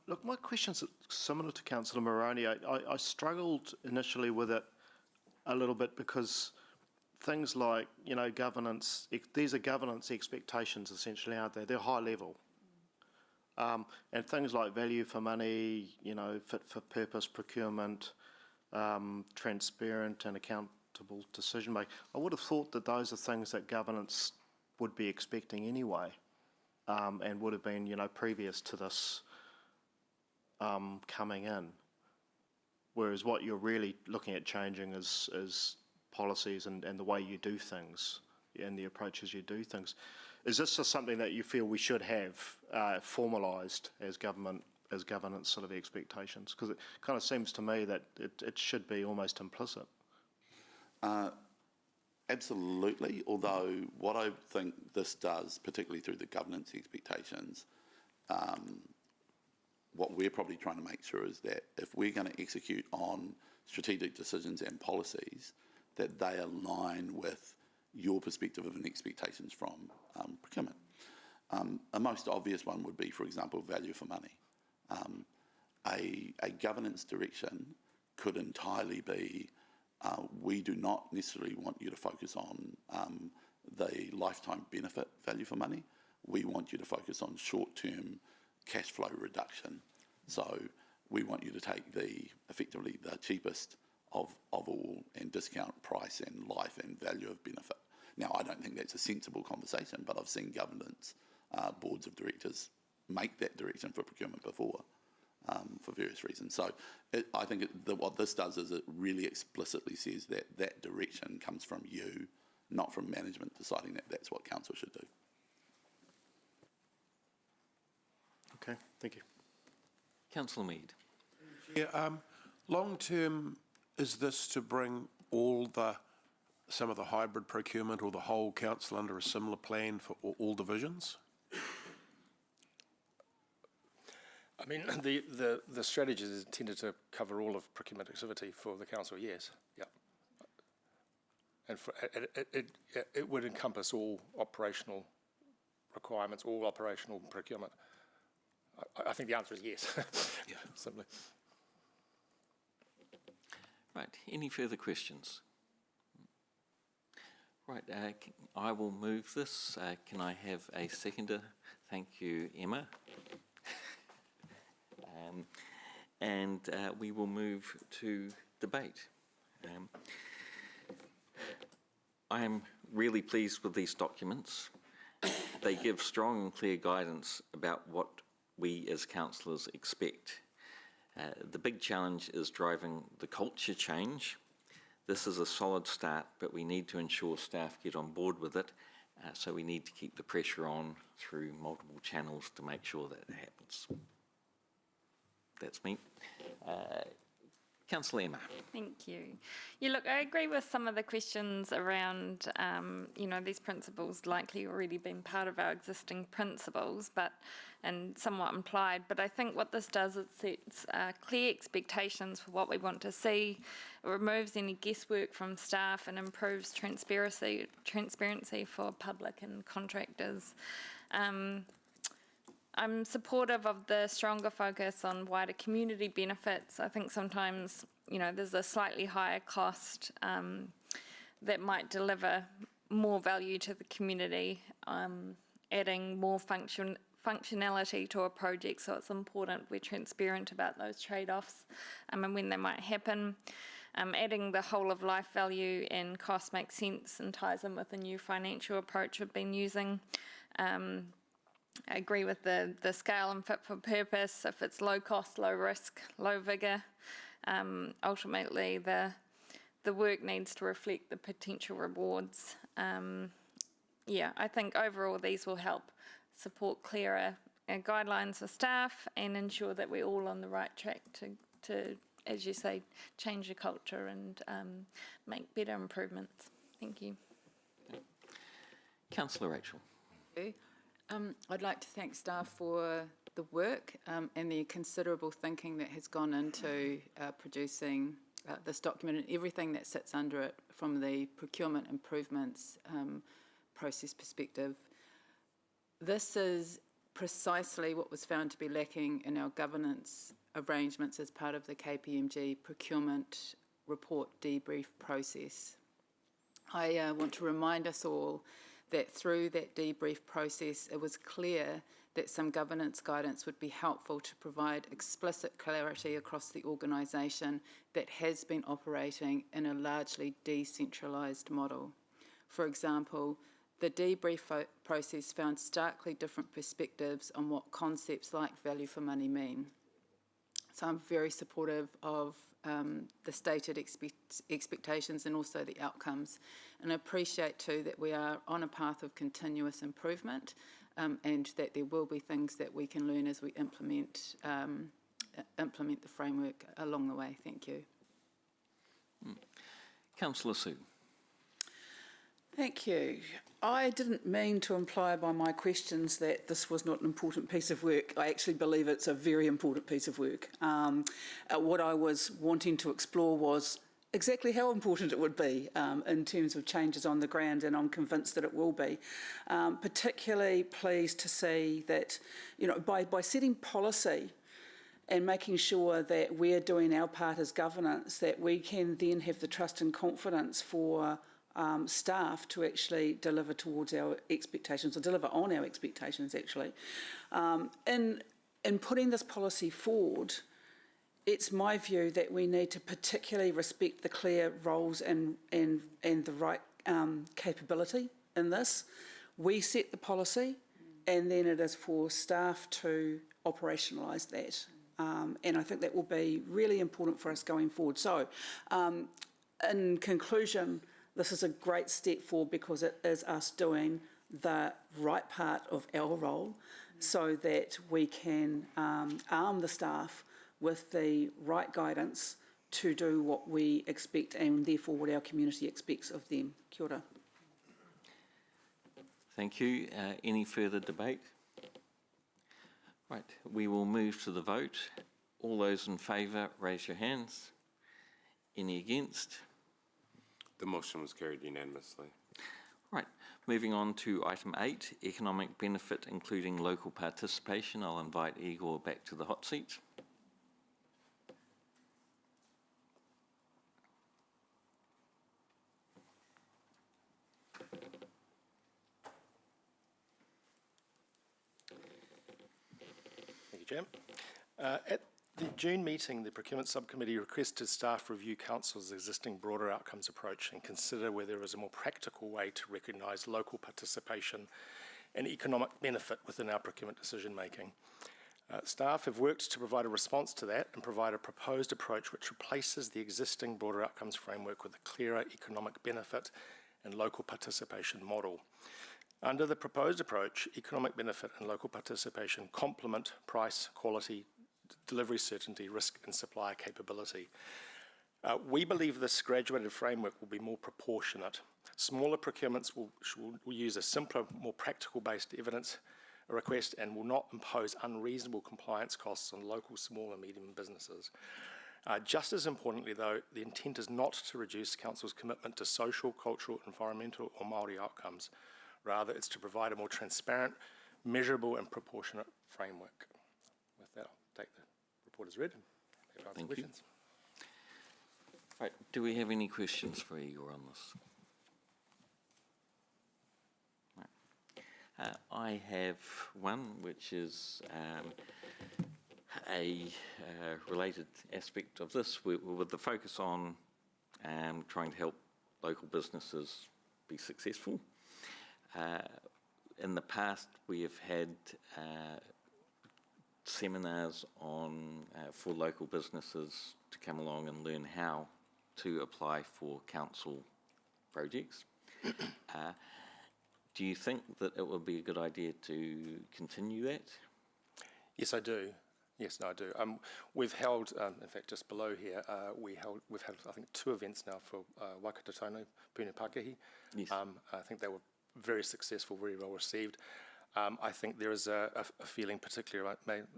Look, my question's similar to Councillor Moroney. I struggled initially with it a little bit because things like, governance, these are governance expectations essentially, aren't they? They're high level. And things like value for money, fit for purpose procurement, transparent and accountable decision making. I would have thought that those are things that governance would be expecting anyway, and would have been, previous to this coming in. Whereas what you're really looking at changing is policies and the way you do things and the approaches you do things. Is this just something that you feel we should have formalised as governance sort of expectations? Because it kind of seems to me that it should be almost implicit. Absolutely, although what I think this does, particularly through the governance expectations, what we're probably trying to make sure is that if we're going to execute on strategic decisions and policies, that they align with your perspective of and expectations from procurement. A most obvious one would be, for example, value for money. A governance direction could entirely be, we do not necessarily want you to focus on the lifetime benefit value for money. We want you to focus on short-term cash flow reduction. So we want you to take effectively the cheapest of all and discount price and life and value of benefit. Now, I don't think that's a sensible conversation, but I've seen governance boards of directors make that direction for procurement before for various reasons. So I think what this does is it really explicitly says that that direction comes from you, not from management deciding that that's what council should do. Okay, thank you. Councillor Mead. Yeah, long term, is this to bring some of the hybrid procurement or the whole council under a similar plan for all divisions? I mean, the strategy is intended to cover all of procurement activity for the council, yes. Yeah. And it would encompass all operational requirements, all operational procurement. I think the answer is yes. Yeah, simply. Right, any further questions? Right, I will move this. Can I have a seconder? Thank you, Emma. And we will move to debate. I am really pleased with these documents. They give strong and clear guidance about what we as councillors expect. The big challenge is driving the culture change. This is a solid start, but we need to ensure staff get on board with it. So we need to keep the pressure on through multiple channels to make sure that happens. That's me. Councillor Emma. Thank you. Yeah, look, I agree with some of the questions around, these principles likely already been part of our existing principles, and somewhat implied. But I think what this does is sets clear expectations for what we want to see. It removes any guesswork from staff and improves transparency for public and contractors. I'm supportive of the stronger focus on wider community benefits. I think sometimes, there's a slightly higher cost that might deliver more value to the community, adding more functionality to a project. So it's important we're transparent about those trade-offs and when they might happen. Adding the whole of life value and cost makes sense and ties in with the new financial approach we've been using. I agree with the scale and fit for purpose. If it's low cost, low risk, low vigour, ultimately the work needs to reflect the potential rewards. Yeah, I think overall these will help support clearer guidelines for staff and ensure that we're all on the right track to as you say, change the culture and make better improvements. Thank you. Councillor Rachel. Thank you. I'd like to thank staff for the work and the considerable thinking that has gone into producing this document and everything that sits under it from the procurement improvements process perspective. This is precisely what was found to be lacking in our governance arrangements as part of the KPMG procurement report debrief process. I want to remind us all that through that debrief process, it was clear that some governance guidance would be helpful to provide explicit clarity across the organisation that has been operating in a largely decentralised model. For example, the debrief process found starkly different perspectives on what concepts like value for money mean. So I'm very supportive of the stated expectations and also the outcomes. And I appreciate too that we are on a path of continuous improvement and that there will be things that we can learn as we implement the framework along the way. Thank you. Councillor Sue. Thank you. I didn't mean to imply by my questions that this was not an important piece of work. I actually believe it's a very important piece of work. What I was wanting to explore was exactly how important it would be in terms of changes on the ground, and I'm convinced that it will be. Particularly pleased to see that, you know, by setting policy and making sure that we're doing our part as governance, that we can then have the trust and confidence for staff to actually deliver towards our expectations, or deliver on our expectations actually. In putting this policy forward, it's my view that we need to particularly respect the clear roles and the right capability in this. We set the policy and then it is for staff to operationalise that. And I think that will be really important for us going forward. So in conclusion, this is a great step forward because it is us doing the right part of our role so that we can arm the staff with the right guidance to do what we expect and therefore what our community expects of them. Kia ora. Thank you. Any further debate? Right, we will move to the vote. All those in favour, raise your hands. Any against? The motion was carried unanimously. Right, moving on to item 8, economic benefit including local participation. I'll invite Igor back to the hot seat. Thank you, Jim. At the June meeting, the Procurement Subcommittee requested staff review Council's existing broader outcomes approach and consider whether there is a more practical way to recognise local participation and economic benefit within our procurement decision-making. Staff have worked to provide a response to that and provide a proposed approach which replaces the existing broader outcomes framework with a clearer economic benefit and local participation model. Under the proposed approach, economic benefit and local participation complement price, quality, delivery certainty, risk and supplier capability. We believe this graduated framework will be more proportionate. Smaller procurements will use a simpler, more practical-based evidence request and will not impose unreasonable compliance costs on local small and medium businesses. Just as importantly though, the intent is not to reduce Council's commitment to social, cultural, environmental or Māori outcomes. Rather, it's to provide a more transparent, measurable and proportionate framework. With that, I'll take the report as read. Thank you. Right, do we have any questions for Igor on this? Right. I have one, which is a related aspect of this, with the focus on trying to help local businesses be successful. In the past, we have had seminars on for local businesses to come along and learn how to apply for council projects. Do you think that it would be a good idea to continue that? Yes, I do. Yes, no, I do. We've held, in fact, just below here, we've had, I think, 2 events now for Waikato Tono, Pune Pākehī. Yes. I think they were very successful, very well received. I think there is a feeling, particularly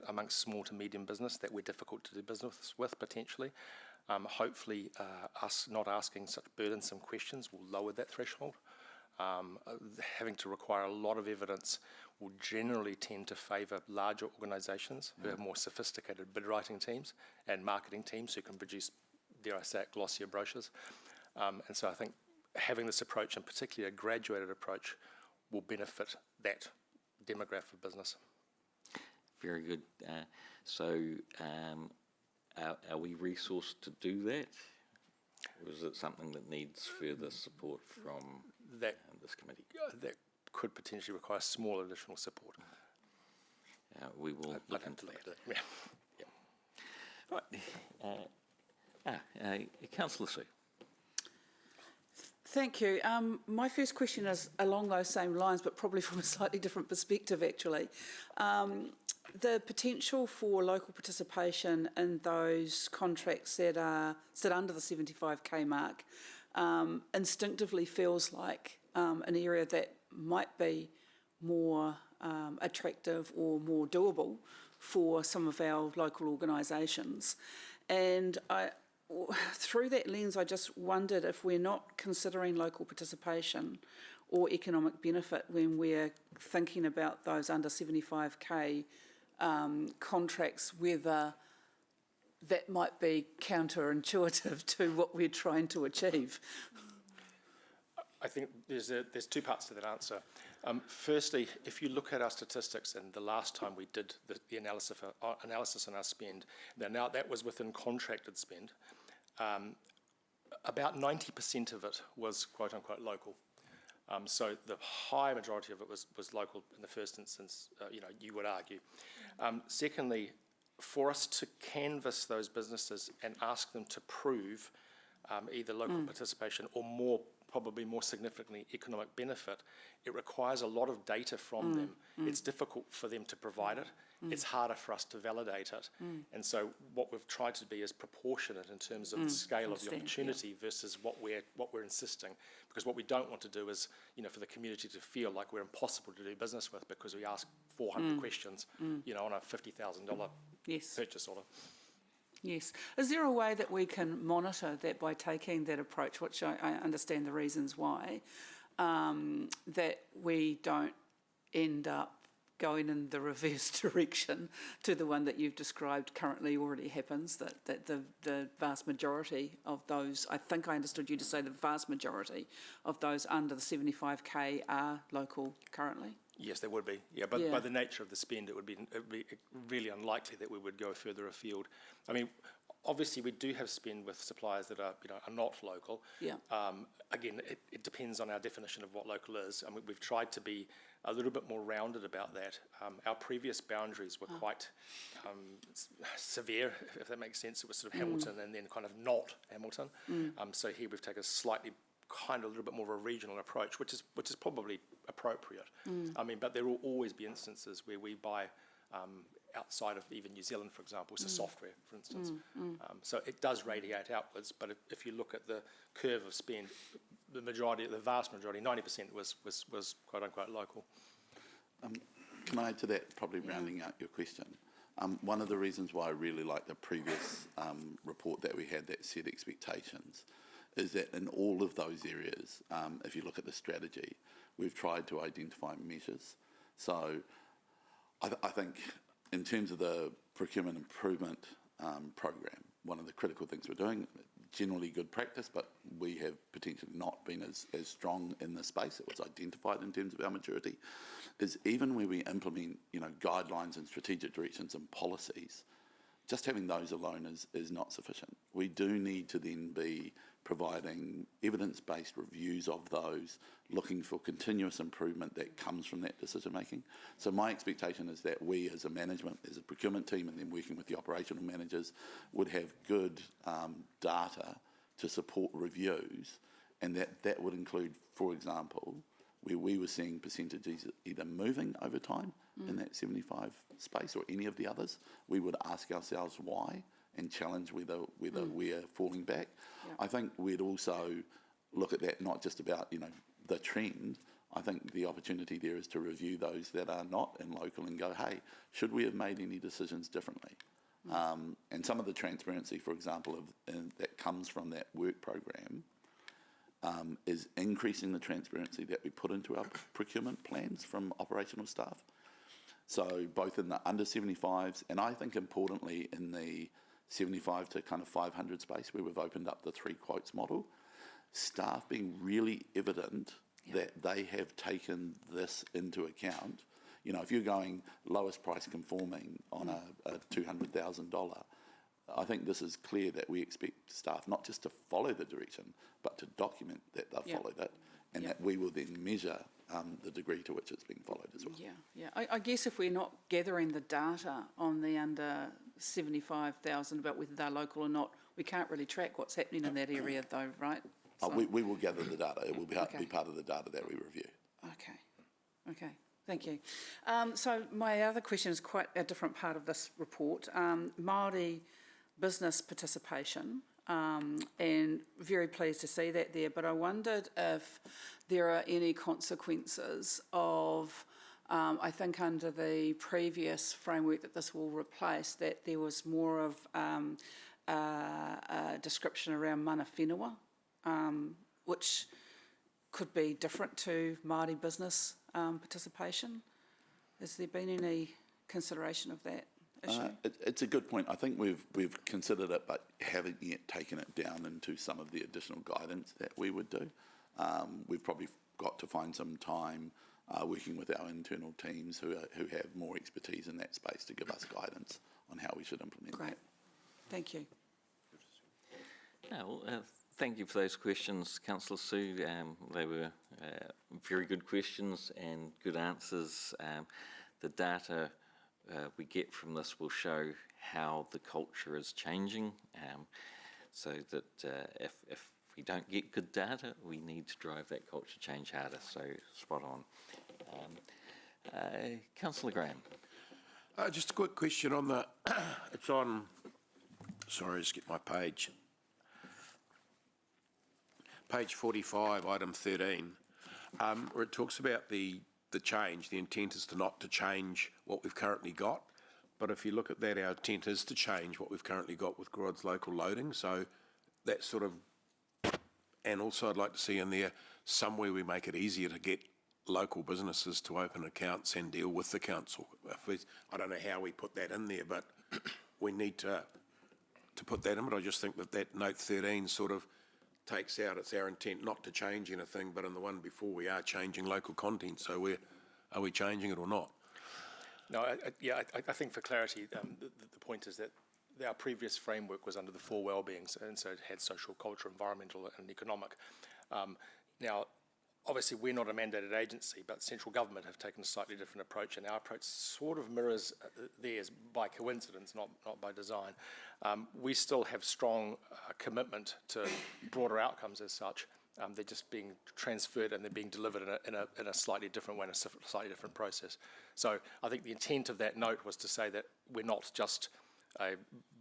amongst small to medium business, that we're difficult to do business with potentially. Hopefully, us not asking such burdensome questions will lower that threshold. Having to require a lot of evidence will generally tend to favour larger organisations who have more sophisticated bid writing teams and marketing teams who can produce, dare I say it, glossier brochures. And so I think having this approach, and particularly a graduated approach, will benefit that demographic of business. Very good. Are we resourced to do that? Or is it something that needs further support from this committee? That could potentially require small additional support. We will look into that. Right. Councillor Sue. Thank you. My first question is along those same lines, but probably from a slightly different perspective, actually. The potential for local participation in those contracts that sit under the 75k mark instinctively feels like an area that might be more attractive or more doable for some of our local organisations. And through that lens, I just wondered if we're not considering local participation or economic benefit when we're thinking about those under 75k contracts, whether that might be counterintuitive to what we're trying to achieve. I think there's 2 parts to that answer. Firstly, if you look at our statistics, and the last time we did the analysis on our spend, now that was within contracted spend, about 90% of it was quote unquote local. So the high majority of it was local in the first instance, you would argue. Secondly, for us to canvass those businesses and ask them to prove either local participation or probably more significantly economic benefit, it requires a lot of data from them. It's difficult for them to provide it. It's harder for us to validate it. And so what we've tried to be is proportionate in terms of the scale of the opportunity versus what we're insisting. Because what we don't want to do is, for the community to feel like we're impossible to do business with because we ask 400 questions, on a $50,000 purchase order. Yes. Is there a way that we can monitor that by taking that approach, which I understand the reasons why, that we don't end up going in the reverse direction to the one that you've described currently already happens, that the vast majority of those, I think I understood you to say the vast majority of those under the 75k are local currently? Yes, there would be. Yeah, but by the nature of the spend, it would be really unlikely that we would go further afield. I mean, obviously, we do have spend with suppliers that are not local. Yeah. Again, it depends on our definition of what local is. I mean, we've tried to be a little bit more rounded about that. Our previous boundaries were quite severe, if that makes sense. It was sort of Hamilton and then kind of not Hamilton. So here we've taken a little bit more of a regional approach, which is probably appropriate. I mean, but there will always be instances where we buy outside of even New Zealand, for example, so software, for instance. So it does radiate outwards, but if you look at the curve of spend, the vast majority, 90% was quote unquote local. Can I add to that, probably rounding out your question? One of the reasons why I really like the previous report that we had that set expectations is that in all of those areas, if you look at the strategy, we've tried to identify measures. So I think in terms of the procurement improvement program, one of the critical things we're doing, generally good practice, but we have potentially not been as strong in this space. It was identified in terms of our maturity, is even where we implement, guidelines and strategic directions and policies, just having those alone is not sufficient. We do need to then be providing evidence-based reviews of those, looking for continuous improvement that comes from that decision-making. So my expectation is that we as a management, as a procurement team, and then working with the operational managers, would have good data to support reviews, and that would include, for example, where we were seeing percentages either moving over time in that 75 space or any of the others, we would ask ourselves why and challenge whether we're falling back. Yep. I think we'd also look at that not just about, the trend. I think the opportunity there is to review those that are not in local and go, hey, should we have made any decisions differently? And some of the transparency, for example, that comes from that work program is increasing the transparency that we put into our procurement plans from operational staff. So both in the under 75s and I think importantly in the 75 to kind of 500 space where we've opened up the 3 quotes model, staff being really evident that they have taken this into account. If you're going lowest price conforming on a $200,000, I think this is clear that we expect staff not just to follow the direction, but to document that they've followed it, and that we will then measure the degree to which it's being followed as well. Yeah. I guess if we're not gathering the data on the under 75,000 about whether they're local or not, we can't really track what's happening in that area though, right? So, We will gather the data. It will be part of the data that we review. Okay. Thank you. So my other question is quite a different part of this report. Māori business participation, and very pleased to see that there, but I wondered if there are any consequences of, I think under the previous framework that this will replace, that there was more of a description around mana whenua, which could be different to Māori business participation. Has there been any consideration of that issue? It's a good point. I think we've considered it, but haven't yet taken it down into some of the additional guidance that we would do. We've probably got to find some time working with our internal teams who have more expertise in that space to give us guidance on how we should implement that. Great. Thank you. Thank you for those questions, Councillor Sue. They were very good questions and good answers. The data we get from this will show how the culture is changing, so that if we don't get good data, we need to drive that culture change harder. So spot on. Councillor Graham. Just a quick question on the, it's on, sorry, just get my page. Page 45, item 13, where it talks about the change. The intent is not to change what we've currently got, but if you look at that, our intent is to change what we've currently got with Grod's local loading. So that sort of, and also I'd like to see in there somewhere we make it easier to get local businesses to open accounts and deal with the council. I don't know how we put that in there, but we need to put that in. But I just think that note 13 sort of takes out, it's our intent not to change anything, but in the one before we are changing local content. So are we changing it or not? No, I think for clarity, the point is that our previous framework was under the 4 wellbeings, and so it had social, cultural, environmental and economic. Now, obviously we're not a mandated agency, but central government have taken a slightly different approach, and our approach sort of mirrors theirs by coincidence, not by design. We still have strong commitment to broader outcomes as such. They're just being transferred and they're being delivered in a slightly different way, in a slightly different process. So I think the intent of that note was to say that we're not just a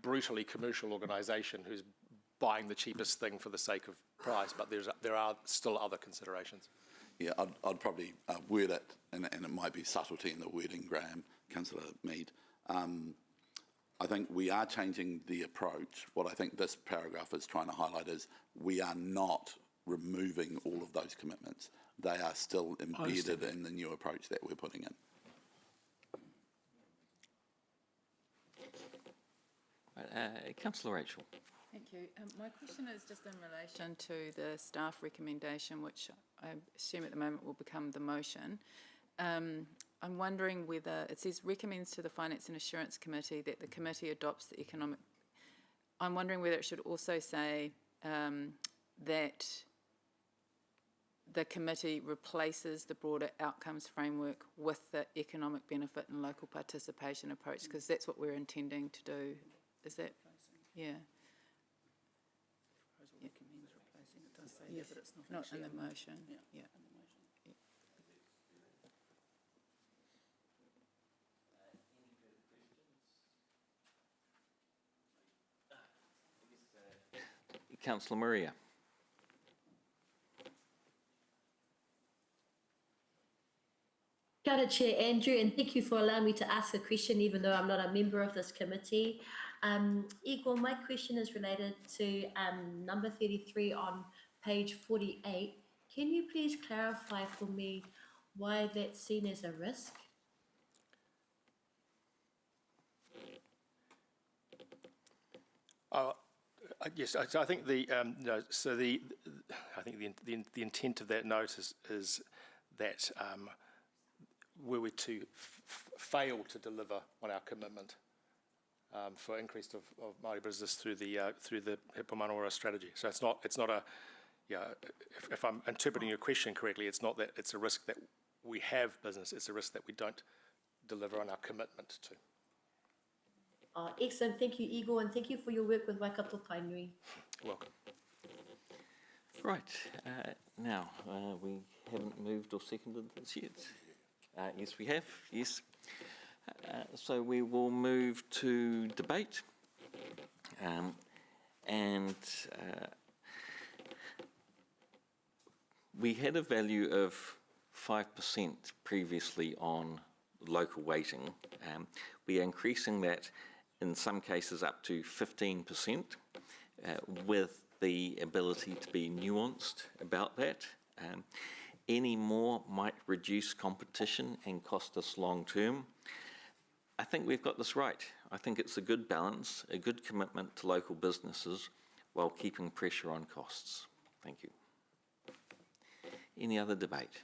brutally commercial organisation who's buying the cheapest thing for the sake of price, but there are still other considerations. Yeah, I'd probably word it, and it might be subtlety in the wording, Graham, Councillor Mead. I think we are changing the approach. What I think this paragraph is trying to highlight is we are not removing all of those commitments. They are still embedded in the new approach that we're putting in. Councillor Rachel. Thank you. My question is just in relation to the staff recommendation, which I assume at the moment will become the motion. I'm wondering whether, it says recommends to the Finance and Assurance Committee that the committee adopts the economic, I'm wondering whether it should also say that the committee replaces the broader outcomes framework with the economic benefit and local participation approach, because that's what we're intending to do. Is that? Yeah. Recommends replacing, it does say Yes. but it's Not actually in the on motion. Yeah. Yeah. Councillor Maria. Kia ora, Chair Andrew, and thank you for allowing me to ask a question, even though I'm not a member of this committee. Igor, my question is related to number 33 on page 48. Can you please clarify for me why that's seen as a risk? Yes, I think the no. So I think the intent of that note is that were we to fail to deliver on our commitment for increase of Māori business through the Hipa Manaora strategy. So it's not a if I'm interpreting your question correctly, it's not that it's a risk that we have business. It's a risk that we don't deliver on our commitment to. Excellent, thank you, Igor, and thank you for your work with Waikato Tainui. Welcome. Right, now, we haven't moved or seconded this yet. Yes, we have, yes. So we will move to debate. We had a value of 5% previously on local weighting. We are increasing that in some cases up to 15% with the ability to be nuanced about that. Any more might reduce competition and cost us long term. I think we've got this right. I think it's a good balance, a good commitment to local businesses while keeping pressure on costs. Thank you. Any other debate?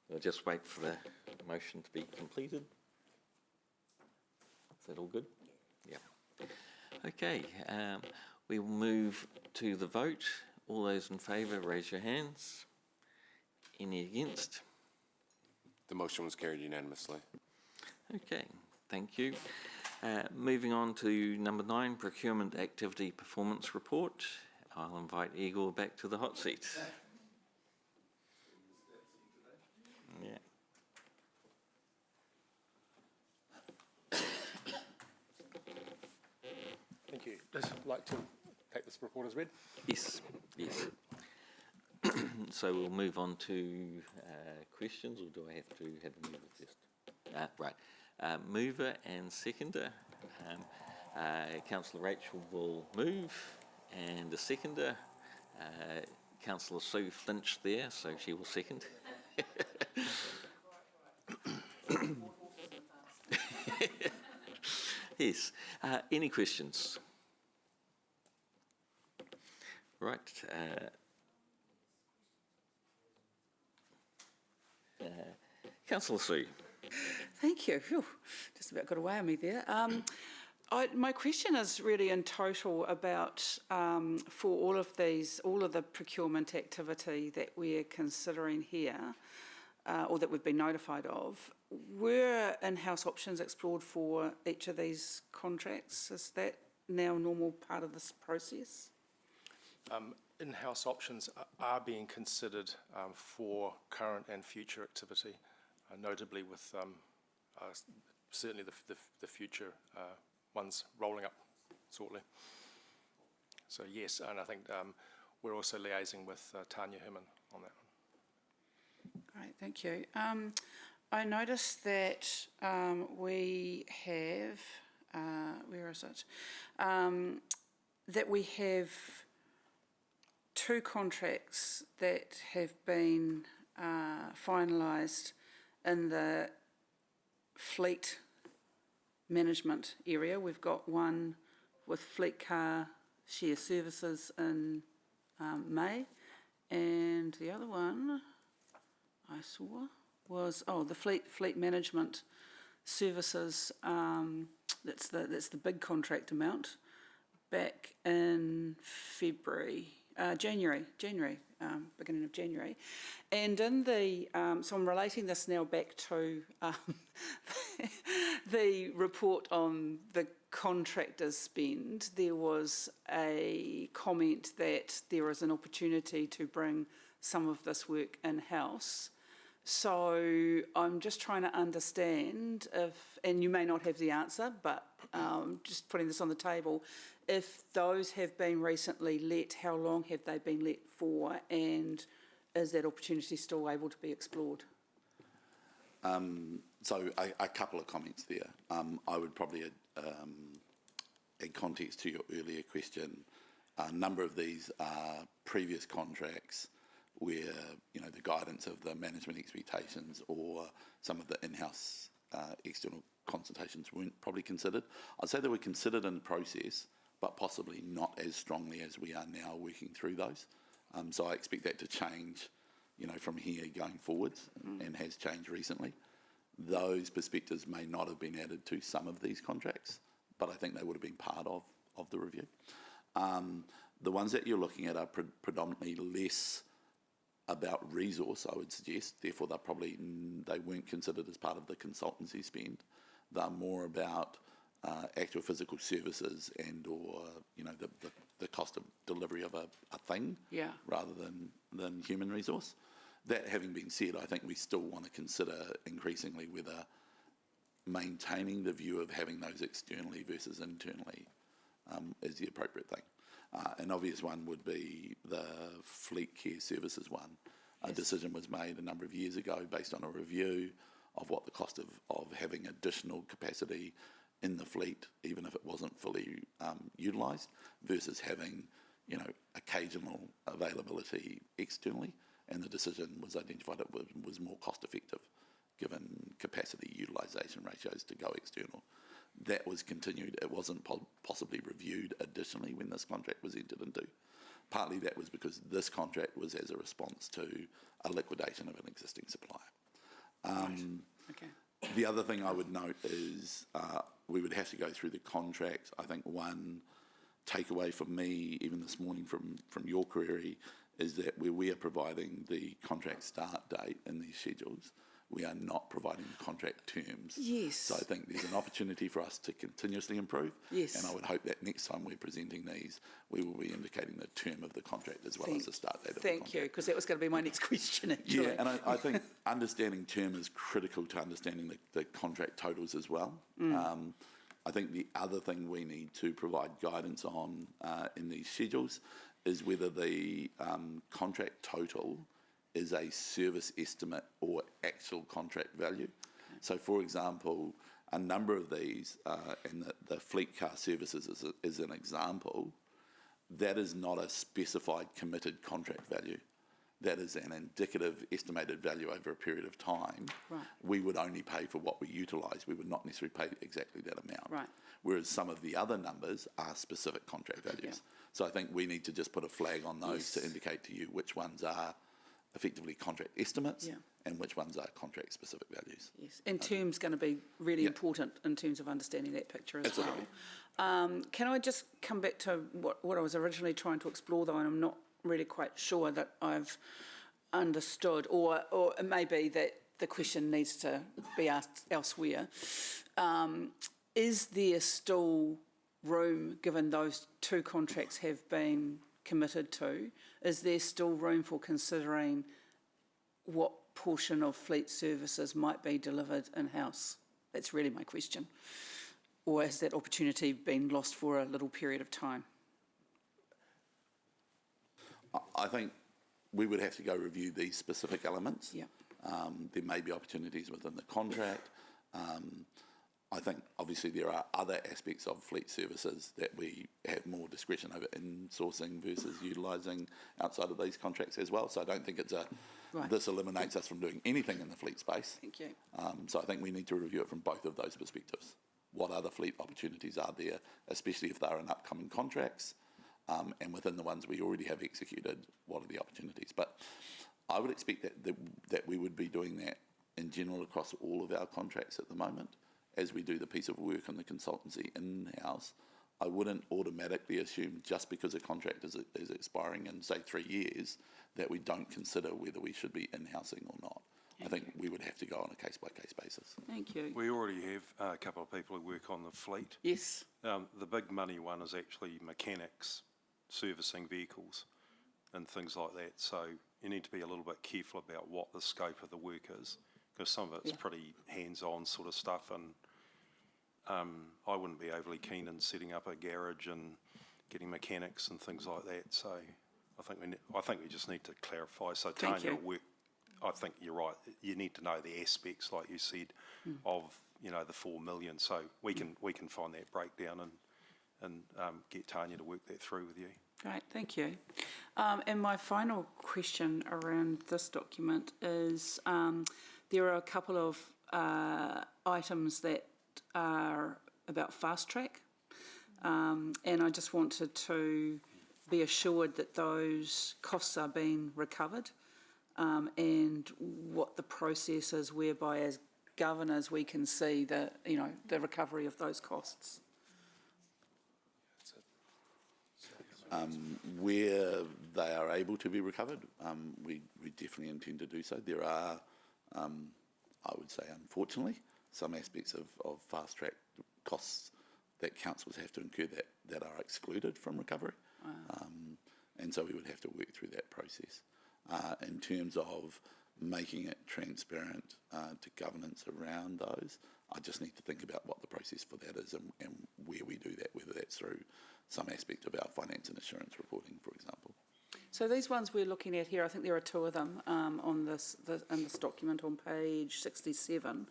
We'll just wait for the motion to be completed. Is that all good? Yeah. Okay, we will move to the vote. All those in favour, raise your hands. Any against? The motion was carried unanimously. Okay, thank you. Moving on to number 9, Procurement Activity Performance Report. I'll invite Igor back to the hot seat. Yeah. Thank you. Just like to take this report as read. Yes, yes. So we'll move on to questions, or do I have to have a mover first? Right. Mover and seconder. Councillor Rachel will move, and the seconder, Councillor Sue flinched there, so she will second. Yes. Any questions? Right. Councillor Sue. Thank you. Phew, just about got away on me there. My question is really in total about for all of the procurement activity that we're considering here, or that we've been notified of. Were in-house options explored for each of these contracts? Is that now a normal part of this process? In-house options are being considered for current and future activity, notably with certainly the future ones rolling up shortly. So yes, and I think we're also liaising with Tanya Herman on that one. Great, thank you. I noticed that we have, where is it? That we have 2 contracts that have been finalised in the fleet management area. We've got one with fleet car share services in May, and the other one I saw was the fleet management services that's the big contract amount, back in January, beginning of January. And in the, so I'm relating this now back to the report on the contractor's spend. There was a comment that there is an opportunity to bring some of this work in-house. So I'm just trying to understand if, and you may not have the answer, but just putting this on the table, if those have been recently let, how long have they been let for, and is that opportunity still able to be explored? So a couple of comments there. I would probably add context to your earlier question. A number of these are previous contracts where, you know, the guidance of the management expectations or some of the in-house external consultations weren't probably considered. I'd say they were considered in the process, but possibly not as strongly as we are now working through those. So I expect that to change, you know, from here going forwards, and has changed recently. Those perspectives may not have been added to some of these contracts, but I think they would have been part of the review. The ones that you're looking at are predominantly less about resource, I would suggest. Therefore, they weren't considered as part of the consultancy spend. They're more about actual physical services and or, you know, the cost of delivery of a thing, rather than human resource. That having been said, I think we still want to consider increasingly whether maintaining the view of having those externally versus internally is the appropriate thing. An obvious one would be the fleet care services one. A decision was made a number of years ago based on a review of what the cost of having additional capacity in the fleet, even if it wasn't fully utilised, versus having, you know, occasional availability externally. And the decision was identified it was more cost effective given capacity utilisation ratios to go external. That was continued. It wasn't possibly reviewed additionally when this contract was entered into. Partly that was because this contract was as a response to a liquidation of an existing supplier. Okay. The other thing I would note is we would have to go through the contract. I think one takeaway for me, even this morning from your query, is that where we are providing the contract start date in these schedules, we are not providing the contract terms. Yes. So I think there's an opportunity for us to continuously improve. Yes. And I would hope that next time we're presenting these, we will be indicating the term of the contract as well as the start date of the contract. Thank you, because that was going to be my next question, actually. Yeah, and I think understanding term is critical to understanding the contract totals as well. I think the other thing we need to provide guidance on in these schedules is whether the contract total is a service estimate or actual contract value. So, for example, a number of these, and the fleet car services is an example, that is not a specified committed contract value. That is an indicative estimated value over a period of time. Right. We would only pay for what we utilise. We would not necessarily pay exactly that amount. Right. Whereas some of the other numbers are specific contract values. Yeah. So I think we need to just put a flag on those to indicate to you which ones are effectively contract estimates and which ones are contract specific values. Yes, and terms going to be really important in terms of understanding that picture as well. Can I just come back to what I was originally trying to explore, though, and I'm not really quite sure that I've understood, or it may be that the question needs to be asked elsewhere. Is there still room, given those two contracts have been committed to, is there still room for considering what portion of fleet services might be delivered in-house? That's really my question. Or has that opportunity been lost for a little period of time? I think we would have to go review these specific elements. Yeah. There may be opportunities within the contract. I think obviously there are other aspects of fleet services that we have more discretion over in-sourcing versus utilising outside of these contracts as well. So I don't think it's this eliminates us from doing anything in the fleet space. Thank you. So I think we need to review it from both of those perspectives. What other fleet opportunities are there, especially if they're in upcoming contracts, and within the ones we already have executed, what are the opportunities? But I would expect that we would be doing that in general across all of our contracts at the moment. as we do the piece of work on the consultancy in-house, I wouldn't automatically assume just because a contract is expiring in, say, 3 years, that we don't consider whether we should be in-housing or not. I think we would have to go on a case-by-case basis. Thank you. We already have a couple of people who work on the fleet. Yes. The big money one is actually mechanics servicing vehicles and things like that. So you need to be a little bit careful about what the scope of the work is, because some of it's pretty hands-on sort of stuff, and I wouldn't be overly keen in setting up a garage and getting mechanics and things like that. So I think we just need to clarify. So Tanya, I think you're right. You need to know the aspects, like you said, of the 4 million. So we can find that breakdown and get Tanya to work that through with you. Great, thank you. And my final question around this document is there are a couple of items that are about fast track, and I just wanted to be assured that those costs are being recovered, and what the process is whereby as governors we can see the recovery of those costs. Where they are able to be recovered, we definitely intend to do so. There are, I would say, unfortunately, some aspects of fast track costs that councils have to incur that are excluded from recovery. Wow. And so we would have to work through that process. In terms of making it transparent to governance around those, I just need to think about what the process for that is and where we do that, whether that's through some aspect of our finance and assurance reporting, for example. So these ones we're looking at here, I think there are 2 of them in this document on page 67.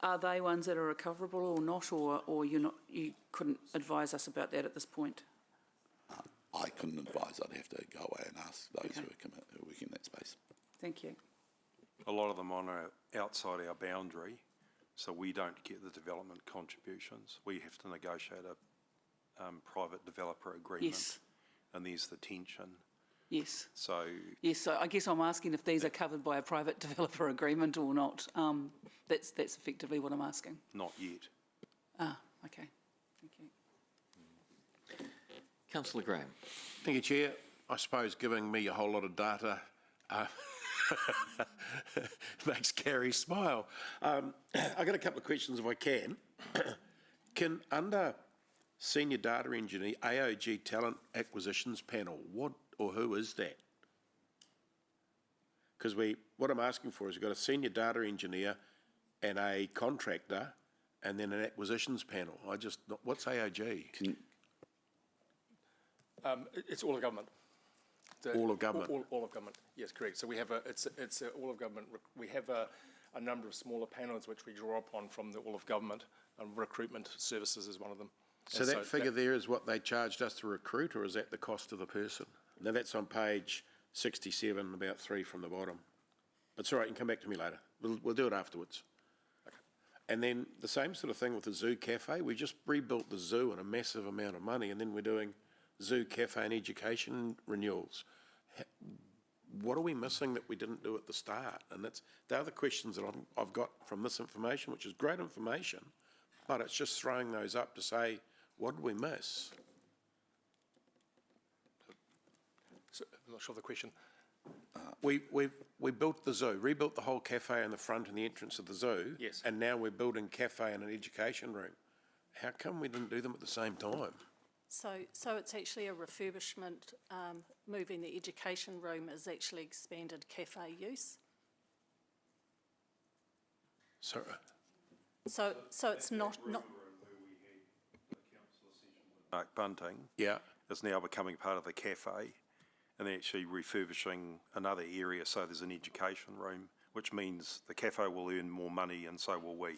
Are they ones that are recoverable or not, or you couldn't advise us about that at this point? I couldn't advise. I'd have to go away and ask those who are working in that space. Thank you. A lot of them are outside our boundary, so we don't get the development contributions. We have to negotiate a private developer agreement. Yes. And there's the tension. Yes. So I guess I'm asking if these are covered by a private developer agreement or not. That's effectively what I'm asking. not yet. Okay. Thank you. Councillor Graham. Thank you, Chair. I suppose giving me a whole lot of data makes Gary smile. I've got a couple of questions if I can. Can, under Senior Data Engineer, AOG Talent Acquisitions Panel, what or who is that? Because what I'm asking for is we've got a Senior Data Engineer and a contractor and then an acquisitions panel. What's AOG? It's all of government. All of government? All of government, yes, correct. So we have it's all of government. We have a number of smaller panels which we draw upon from the all of government, and recruitment services is one of them. So that figure there is what they charged us to recruit, or is that the cost of the person? Now that's on page 67, about 3 from the bottom. It's all right, you can come back to me later. We'll do it afterwards. Okay. And then the same sort of thing with the Zoo Cafe. We just rebuilt the zoo and a massive amount of money, and then we're doing Zoo Cafe and education renewals. What are we missing that we didn't do at the start? And the other questions that I've got from this information, which is great information, but it's just throwing those up to say, what did we miss? So, I'm not sure of the question. We built the zoo, rebuilt the whole cafe in the front and the entrance of the zoo. Yes. And now we're building cafe and an education room. How come we didn't do them at the same time? So it's actually a refurbishment. Moving the education room is actually expanded cafe use. So it's not. Mark Bunting. Yeah. Is now becoming part of the cafe, and they're actually refurbishing another area, so there's an education room, which means the cafe will earn more money and so will we.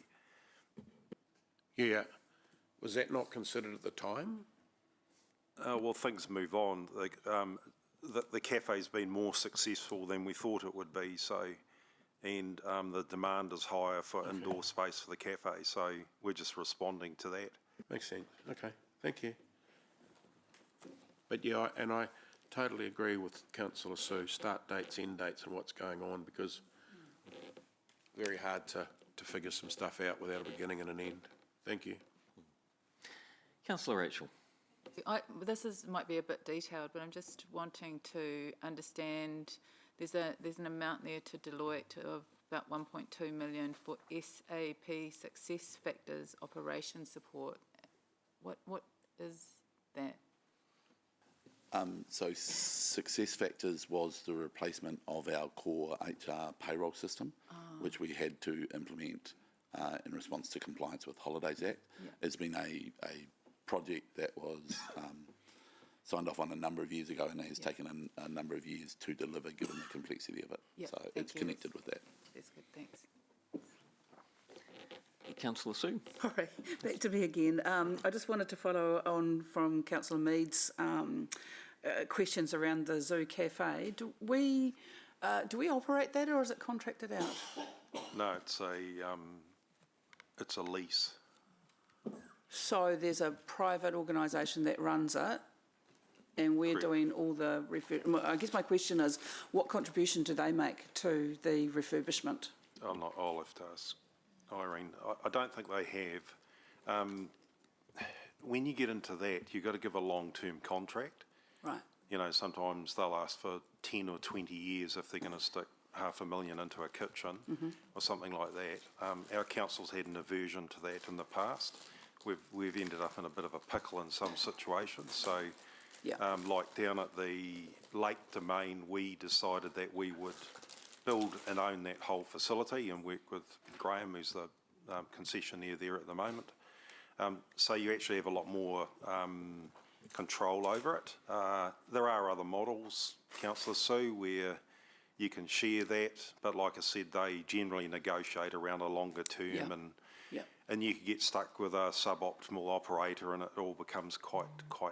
Yeah. Was that not considered at the time? Well, things move on. The cafe's been more successful than we thought it would be, so, and the demand is higher for indoor space for the cafe, so we're just responding to that. Makes sense. Okay, thank you. But yeah, and I totally agree with Councillor Sue, start dates, end dates and what's going on, because very hard to figure some stuff out without a beginning and an end. Thank you. Councillor Rachel. Might be a bit detailed, but I'm just wanting to understand, there's an amount there to Deloitte of about 1.2 million for SAP Success Factors operation support. What is that? So Success Factors was the replacement of our core HR payroll system, which we had to implement in response to compliance with Holidays Act. Yeah. It's been a project that was signed off on a number of years ago and has taken a number of years to deliver given the complexity of it. Yeah, so thank it's you. connected with that. That's good, thanks. Councillor Sue. All right, back to me again. I just wanted to follow on from Councillor Mead's questions around the Zoo Cafe. Do we operate that, or is it contracted out? No, it's a lease. So there's a private organisation that runs it, and we're Correct. doing all the I guess my question is, what contribution do they make to the refurbishment? I'll have to ask Irene. I don't think they have. When you get into that, you've got to give a long-term contract. Right. You know, sometimes they'll ask for 10 or 20 years if they're going to stick $500,000 into a kitchen or something like that. Our council's had an aversion to that in the past. We've ended up in a bit of a pickle in some situations. So, Yeah. like down at the Lake Domain, we decided that we would build and own that whole facility and work with Graham, who's the concessionaire there at the moment. So you actually have a lot more control over it. There are other models, Councillor Sue, where you can share that, but like I said, they generally negotiate around a longer term, and you could get stuck with a suboptimal operator, and it all becomes quite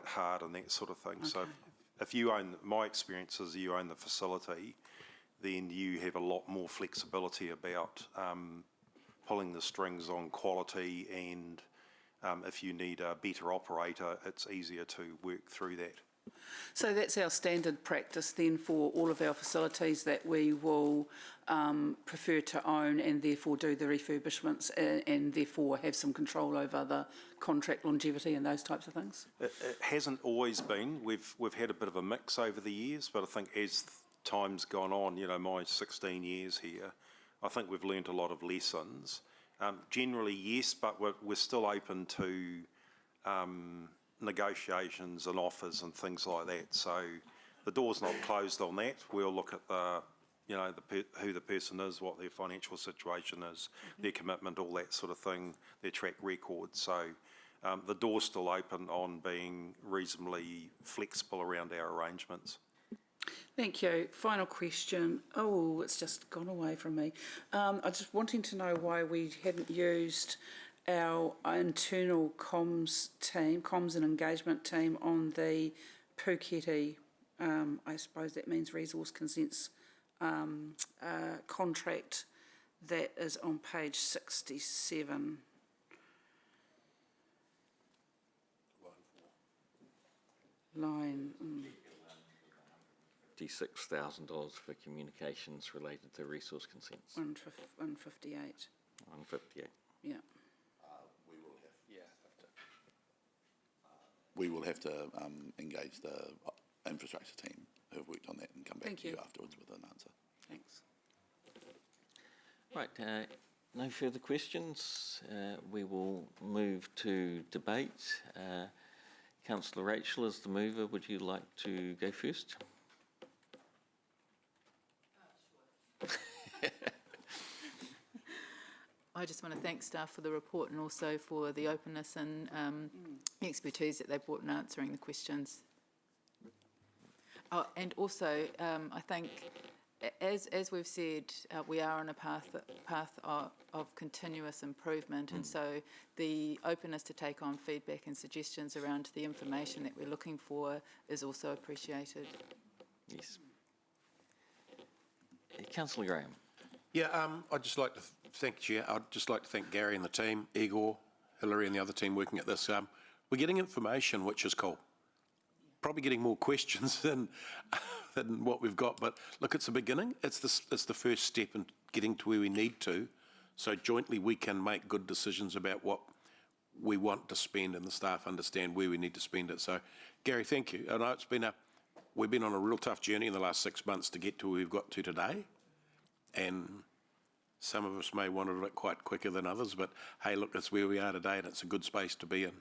hard and that sort of thing. Okay. So if you own, my experience is you own the facility, then you have a lot more flexibility about pulling the strings on quality, and if you need a better operator, it's easier to work through that. So that's our standard practice then for all of our facilities, that we will prefer to own and therefore do the refurbishments and therefore have some control over the contract longevity and those types of things? It hasn't always been. We've had a bit of a mix over the years, but I think as time's gone on, you know, my 16 years here, I think we've learnt a lot of lessons. Generally, yes, but we're still open to negotiations and offers and things like that. So the door's not closed on that. We'll look at who the person is, what their financial situation is, their commitment, all that sort of thing, their track record. So the door's still open on being reasonably flexible around our arrangements. Thank you. Final question. Oh, it's just gone away from me. I'm just wanting to know why we hadn't used our internal comms and engagement team on the Procurement, I suppose that means resource consents contract that is on page 67. Line. $56,000 for communications related to resource consents. 158. 158. Yeah. We will have to engage the infrastructure team who have worked on that and come back to you afterwards with an answer. Thanks. Right, no further questions. We will move to debate. Councillor Rachel, as the mover, would you like to go first? I just want to thank staff for the report and also for the openness and expertise that they brought in answering the questions. Oh, and also, I think, as we've said, we are on a path of continuous improvement, and so the openness to take on feedback and suggestions around the information that we're looking for is also appreciated. Yes. Councillor Graham. Yeah, I'd just like to thank you, Chair. I'd just like to thank Gary and the team, Igor, Hilary and the other team working at this. We're getting information, which is cool. Probably getting more questions than what we've got, but look, it's a beginning. It's the first step in getting to where we need to, so jointly we can make good decisions about what we want to spend and the staff understand where we need to spend it. So, Gary, thank you. I know we've been on a real tough journey in the last 6 months to get to where we've got to today, and some of us may want it quite quicker than others, but hey, look, that's where we are today and it's a good space to be in.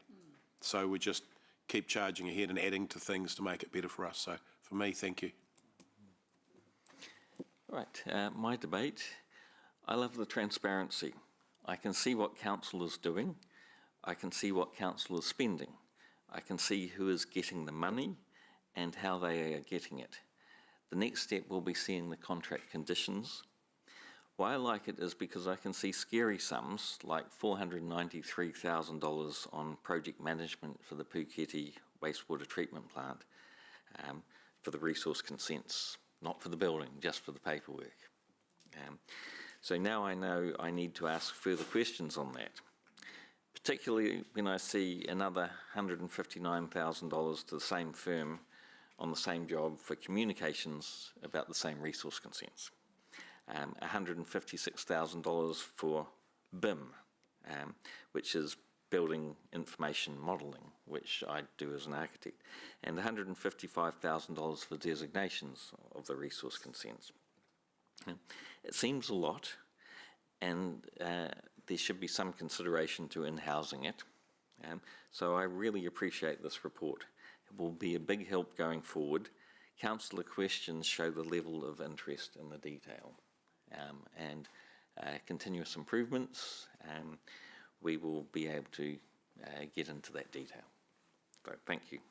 So we just keep charging ahead and adding to things to make it better for us. So for me, thank you. Right, my debate. I love the transparency. I can see what council is doing. I can see what council is spending. I can see who is getting the money and how they are getting it. The next step will be seeing the contract conditions. Why I like it is because I can see scary sums like $493,000 on project management for the Procurement wastewater treatment plant for the resource consents, not for the building, just for the paperwork. So now I know I need to ask further questions on that, particularly when I see another $159,000 to the same firm on the same job for communications about the same resource consents. $156,000 for BIM, which is Building Information Modelling, which I do as an architect, and $155,000 for designations of the resource consents. It seems a lot, and there should be some consideration to in-housing it. So I really appreciate this report. It will be a big help going forward. Councillor questions show the level of interest in the detail. And continuous improvements, we will be able to get into that detail. So thank you.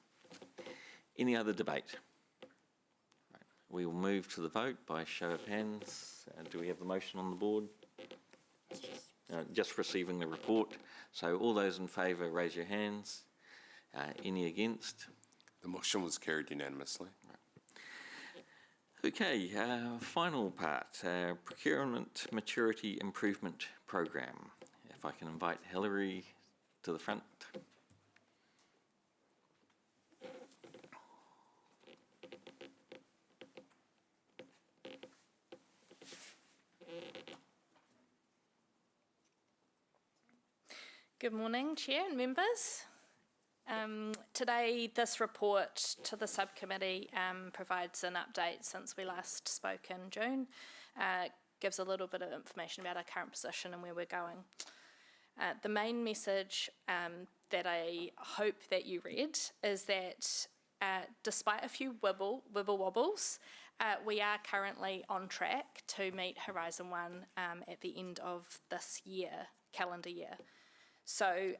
Any other debate? Right. We will move to the vote by show of hands. Do we have the motion on the board? Just receiving the report. So all those in favour, raise your hands. Any against? The motion was carried unanimously. Okay, final part, Procurement Maturity Improvement Program. If I can invite Hilary to the front. Good morning, Chair and members. Today, this report to the subcommittee provides an update since we last spoke in June, gives a little bit of information about our current position and where we're going. The main message that I hope that you read is that despite a few wibble wobbles, we are currently on track to meet Horizon 1 at the end of this year, calendar year. So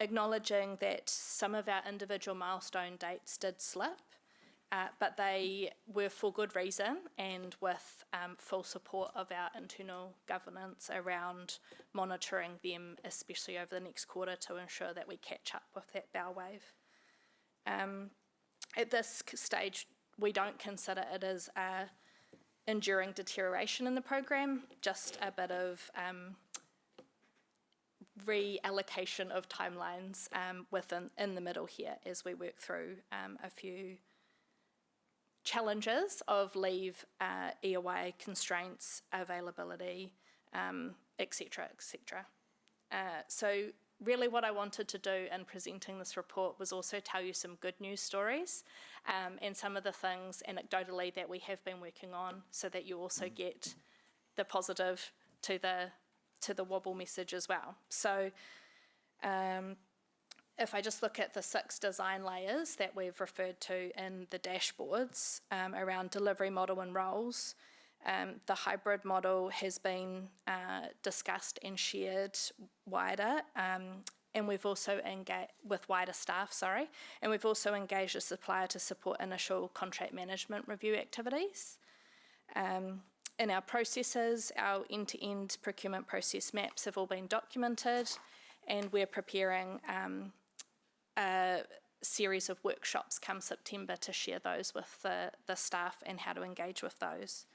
acknowledging that some of our individual milestone dates did slip, but they were for good reason and with full support of our internal governance around monitoring them, especially over the next quarter, to ensure that we catch up with that bow wave. At this stage, we don't consider it as a enduring deterioration in the program, just a bit of reallocation of timelines in the middle here as we work through a few challenges of leave, EOI constraints, availability, etc., etc. So really what I wanted to do in presenting this report was also tell you some good news stories and some of the things anecdotally that we have been working on so that you also get the positive to the wobble message as well. So if I just look at the 6 design layers that we've referred to in the dashboards around delivery model and roles, the hybrid model has been discussed and shared wider, and we've also engaged with wider staff, and we've also engaged a supplier to support initial contract management review activities. In our processes, our end-to-end procurement process maps have all been documented, and we're preparing a series of workshops come September to share those with the staff and how to engage with those.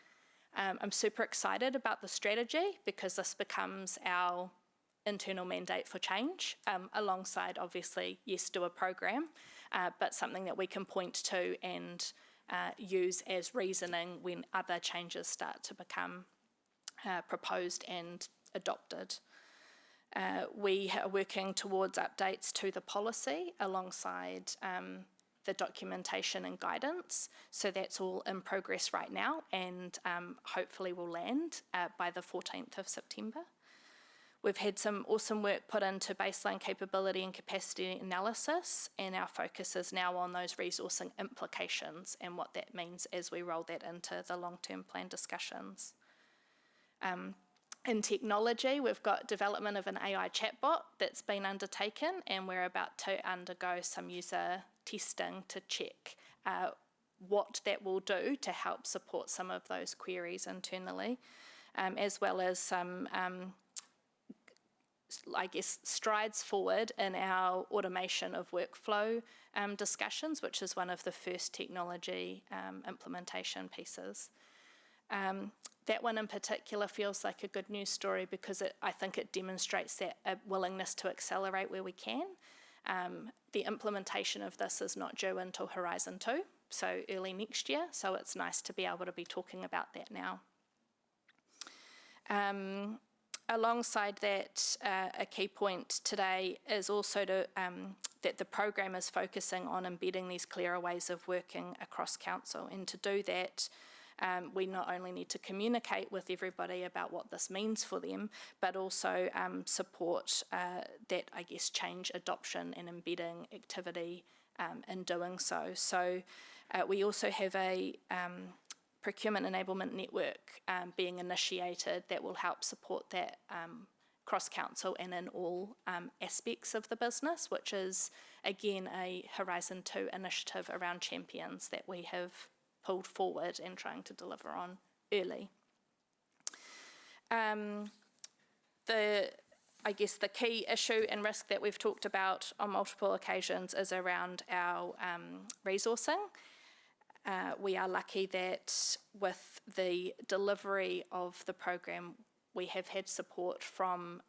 I'm super excited about the strategy because this becomes our internal mandate for change, alongside obviously, yes, do a program, but something that we can point to and use as reasoning when other changes start to become proposed and adopted. We are working towards updates to the policy alongside the documentation and guidance. So that's all in progress right now, and hopefully will land by the 14th of September. We've had some awesome work put into baseline capability and capacity analysis, and our focus is now on those resourcing implications and what that means as we roll that into the long-term plan discussions. In technology, we've got development of an AI chatbot that's been undertaken, and we're about to undergo some user testing to check what that will do to help support some of those queries internally, as well as some I guess, strides forward in our automation of workflow discussions, which is one of the first technology implementation pieces. That one in particular feels like a good news story because I think it demonstrates that a willingness to accelerate where we can. The implementation of this is not due until Horizon 2, so early next year, so it's nice to be able to be talking about that now. Alongside that, a key point today is also that the program is focusing on embedding these clearer ways of working across council. And to do that, we not only need to communicate with everybody about what this means for them, but also support that, I guess, change adoption and embedding activity in doing so. So we also have a procurement enablement network being initiated that will help support that cross-council and in all aspects of the business, which is, again, a Horizon 2 initiative around champions that we have pulled forward and trying to deliver on early. I guess the key issue and risk that we've talked about on multiple occasions is around our resourcing. We are lucky that with the delivery of the program, we have had support from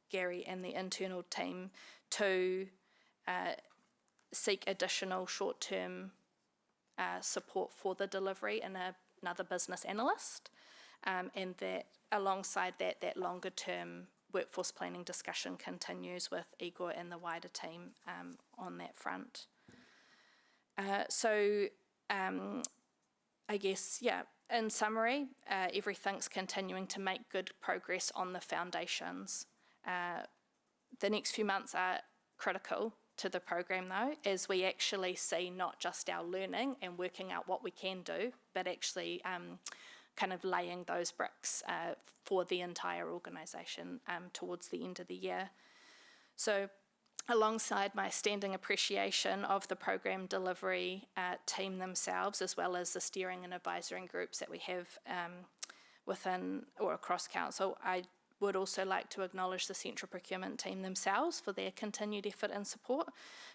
Gary and the internal team to seek additional short-term support for the delivery and another business analyst, and that alongside that, that longer-term workforce planning discussion continues with Igor and the wider team on that front. I guess, yeah, in summary, everything's continuing to make good progress on the foundations. The next few months are critical to the program, though, as we actually see not just our learning and working out what we can do, but actually kind of laying those bricks for the entire organisation towards the end of the year. So, alongside my standing appreciation of the program delivery team themselves, as well as the steering and advisory groups that we have within or across council, I would also like to acknowledge the central procurement team themselves for their continued effort and support,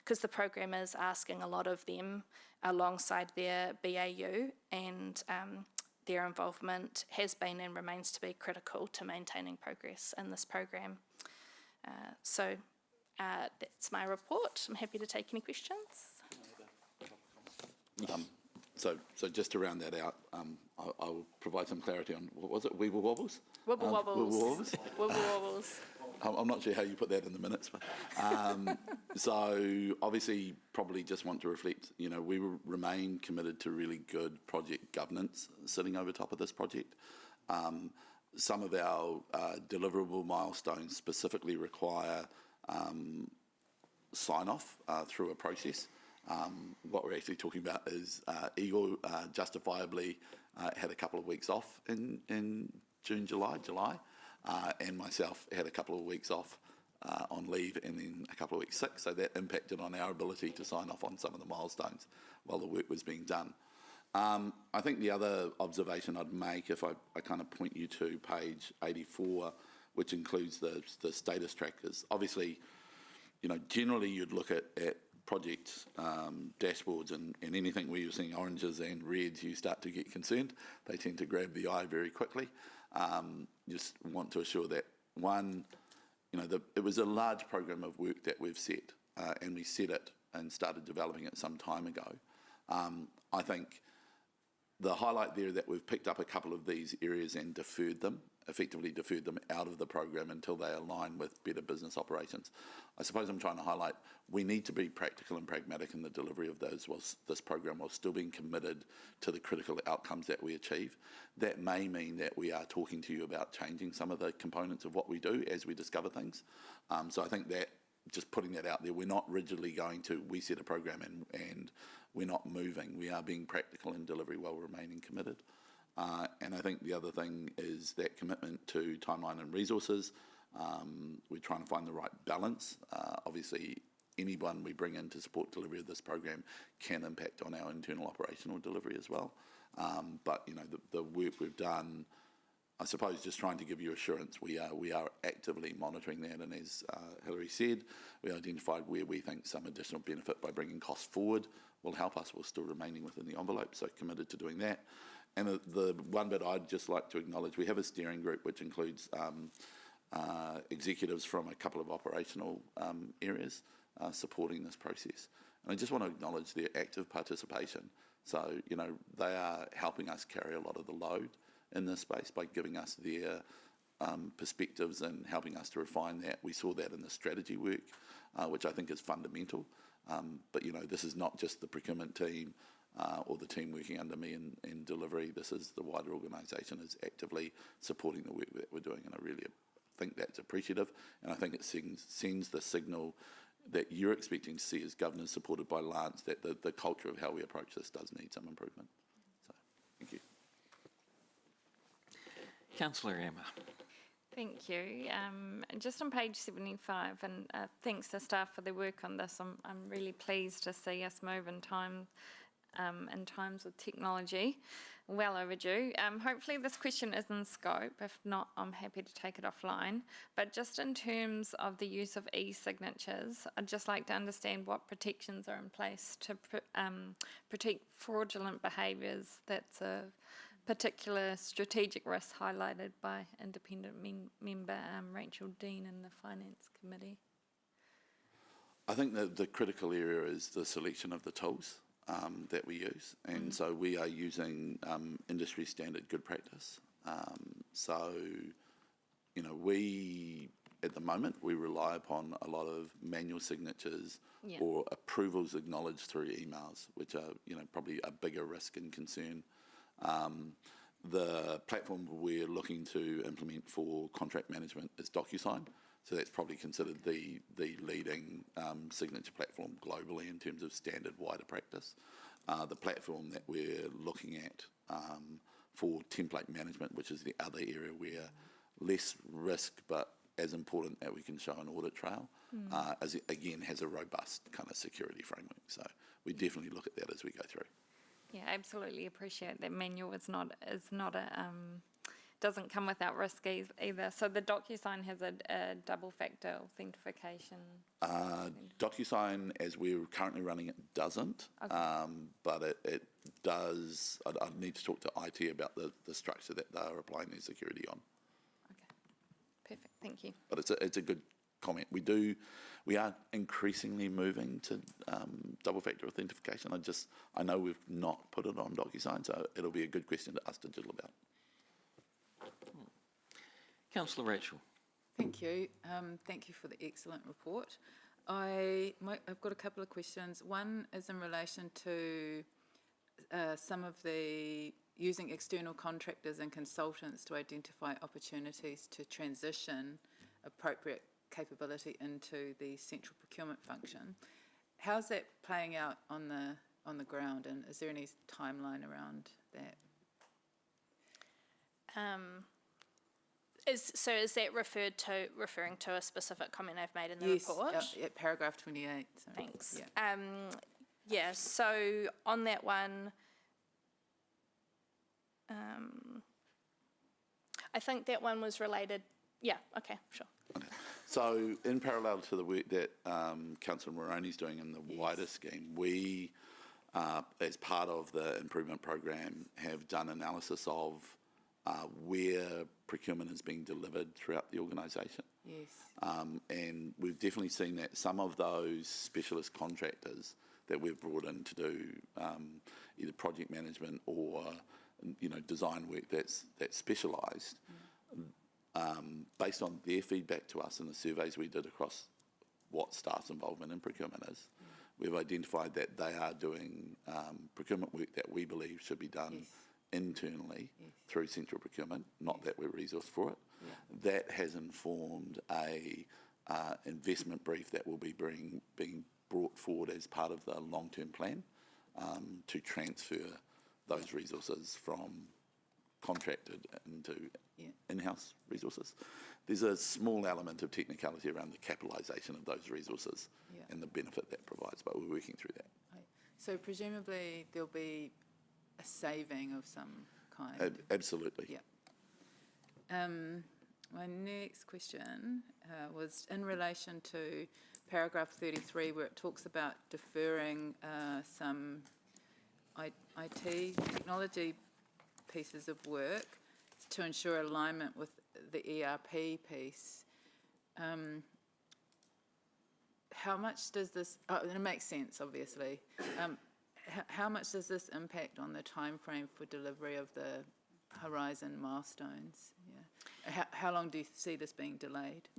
because the program is asking a lot of them alongside their BAU, and their involvement has been and remains to be critical to maintaining progress in this program. That's my report. I'm happy to take any questions. So just to round that out, I will provide some clarity on, what was it, Weeble Wobbles? Wibble wobbles. Wibble Wobbles. Wibble wobbles. I'm not sure how you put that in the minutes, but so obviously probably just want to reflect, you know, we remain committed to really good project governance sitting over top of this project. Some of our deliverable milestones specifically require sign-off through a process. What we're actually talking about is Igor justifiably had a couple of weeks off in July, and myself had a couple of weeks off on leave and then a couple of weeks sick, so that impacted on our ability to sign off on some of the milestones while the work was being done. I think the other observation I'd make, if I kind of point you to page 84, which includes the status trackers. Obviously, you know, generally you'd look at project dashboards and anything where you're seeing oranges and reds, you start to get concerned. They tend to grab the eye very quickly. Just want to assure that, one, you know, it was a large program of work that we've set, and we set it and started developing it some time ago. I think the highlight there that we've picked up a couple of these areas and deferred them effectively deferred them out of the program until they align with better business operations. I suppose I'm trying to highlight we need to be practical and pragmatic in the delivery of this program while still being committed to the critical outcomes that we achieve. That may mean that we are talking to you about changing some of the components of what we do as we discover things. So I think that just putting that out there, we're not rigidly going to, we set a program and we're not moving. We are being practical in delivery while remaining committed. And I think the other thing is that commitment to timeline and resources. We're trying to find the right balance. Obviously, anyone we bring in to support delivery of this program can impact on our internal operational delivery as well. But, you know, the work we've done, I suppose just trying to give you assurance, we are actively monitoring that, and as Hilary said, we identified where we think some additional benefit by bringing costs forward will help us while still remaining within the envelope, so committed to doing that. And the one bit I'd just like to acknowledge, we have a steering group which includes executives from a couple of operational areas supporting this process. And I just want to acknowledge their active participation. So, you know, they are helping us carry a lot of the load in this space by giving us their perspectives and helping us to refine that. We saw that in the strategy work, which I think is fundamental. But, you know, this is not just the procurement team or the team working under me in delivery. This is the wider organisation is actively supporting the work that we're doing, and I really think that's appreciative, and I think it sends the signal that you're expecting to see as governors supported by Lance, that the culture of how we approach this does need some improvement. So, thank you. Councillor Emma. Thank you. Just on page 75, and thanks to staff for their work on this, I'm really pleased to see us move in times with technology. Well overdue. Hopefully this question is in scope. If not, I'm happy to take it offline. But just in terms of the use of e-signatures, I'd just like to understand what protections are in place to protect fraudulent behaviours. That's a particular strategic risk highlighted by independent member Rachel Dean in the Finance Committee. I think that the critical area is the selection of the tools that we use, and so we are using industry standard good practice. So, you know, at the moment, we rely upon a lot of manual signatures or approvals acknowledged through emails, which are, you know, probably a bigger risk and concern. The platform we're looking to implement for contract management is DocuSign, so that's probably considered the leading signature platform globally in terms of standard wider practice. The platform that we're looking at for template management, which is the other area where less risk but as important that we can show an audit trail, as it again has a robust kind of security framework. So we definitely look at that as we go through. Yeah, absolutely appreciate that manual is not a doesn't come without risk either. So the DocuSign has a double factor authentication. DocuSign, as we're currently running it, doesn't. Okay. But it does. I'd need to talk to IT about the structure that they're applying their security on. Okay, perfect. Thank you. But it's a good comment. We are increasingly moving to double factor authentication. I know we've not put it on DocuSign, so it'll be a good question to ask Digital about. Councillor Rachel. Thank you. Thank you for the excellent report. I've got a couple of questions. One is in relation to some of the using external contractors and consultants to identify opportunities to transition appropriate capability into the central procurement function. How's that playing out on the ground, and is there any timeline around that? Is that referring to a specific comment I've made in the report? Yes, at paragraph 28. So, thanks. Yeah. So on that one, I think that one was related. Yeah, okay, sure. Okay. So in parallel to the work that Councillor Moroney's doing in the wider scheme, we, as part of the improvement program, have done analysis of where procurement is being delivered throughout the organisation. Yes. And we've definitely seen that some of those specialist contractors that we've brought in to do either project management or, you know, design work that's specialised, based on their feedback to us and the surveys we did across what staff's involvement in procurement is, we've identified that they are doing procurement work that we believe should be done internally through central procurement, not that we're resourced for it. That has informed a investment brief that will be being brought forward as part of the long-term plan to transfer those resources from contracted into in-house resources. There's a small element of technicality around the capitalisation of those resources and the benefit that provides, but we're working through that. So presumably there'll be a saving of some kind. Absolutely. Yeah. My next question was in relation to paragraph 33, where it talks about deferring some IT technology pieces of work to ensure alignment with the ERP piece. How much does this, and it makes sense, obviously. How much does this impact on the timeframe for delivery of the Horizon milestones? Yeah. How long do you see this being delayed?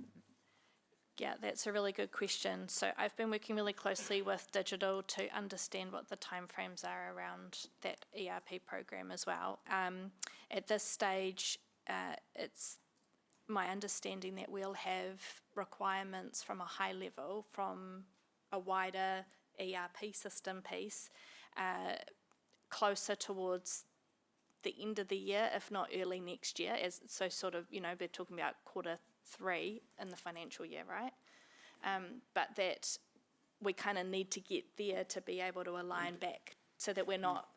Yeah, that's a really good question. So I've been working really closely with digital to understand what the timeframes are around that ERP program as well. At this stage, it's my understanding that we'll have requirements from a high level, from a wider ERP system piece, closer towards the end of the year, if not early next year. So sort of, we're talking about Q3 in the financial year, right? But that we kind of need to get there to be able to align back so that we're not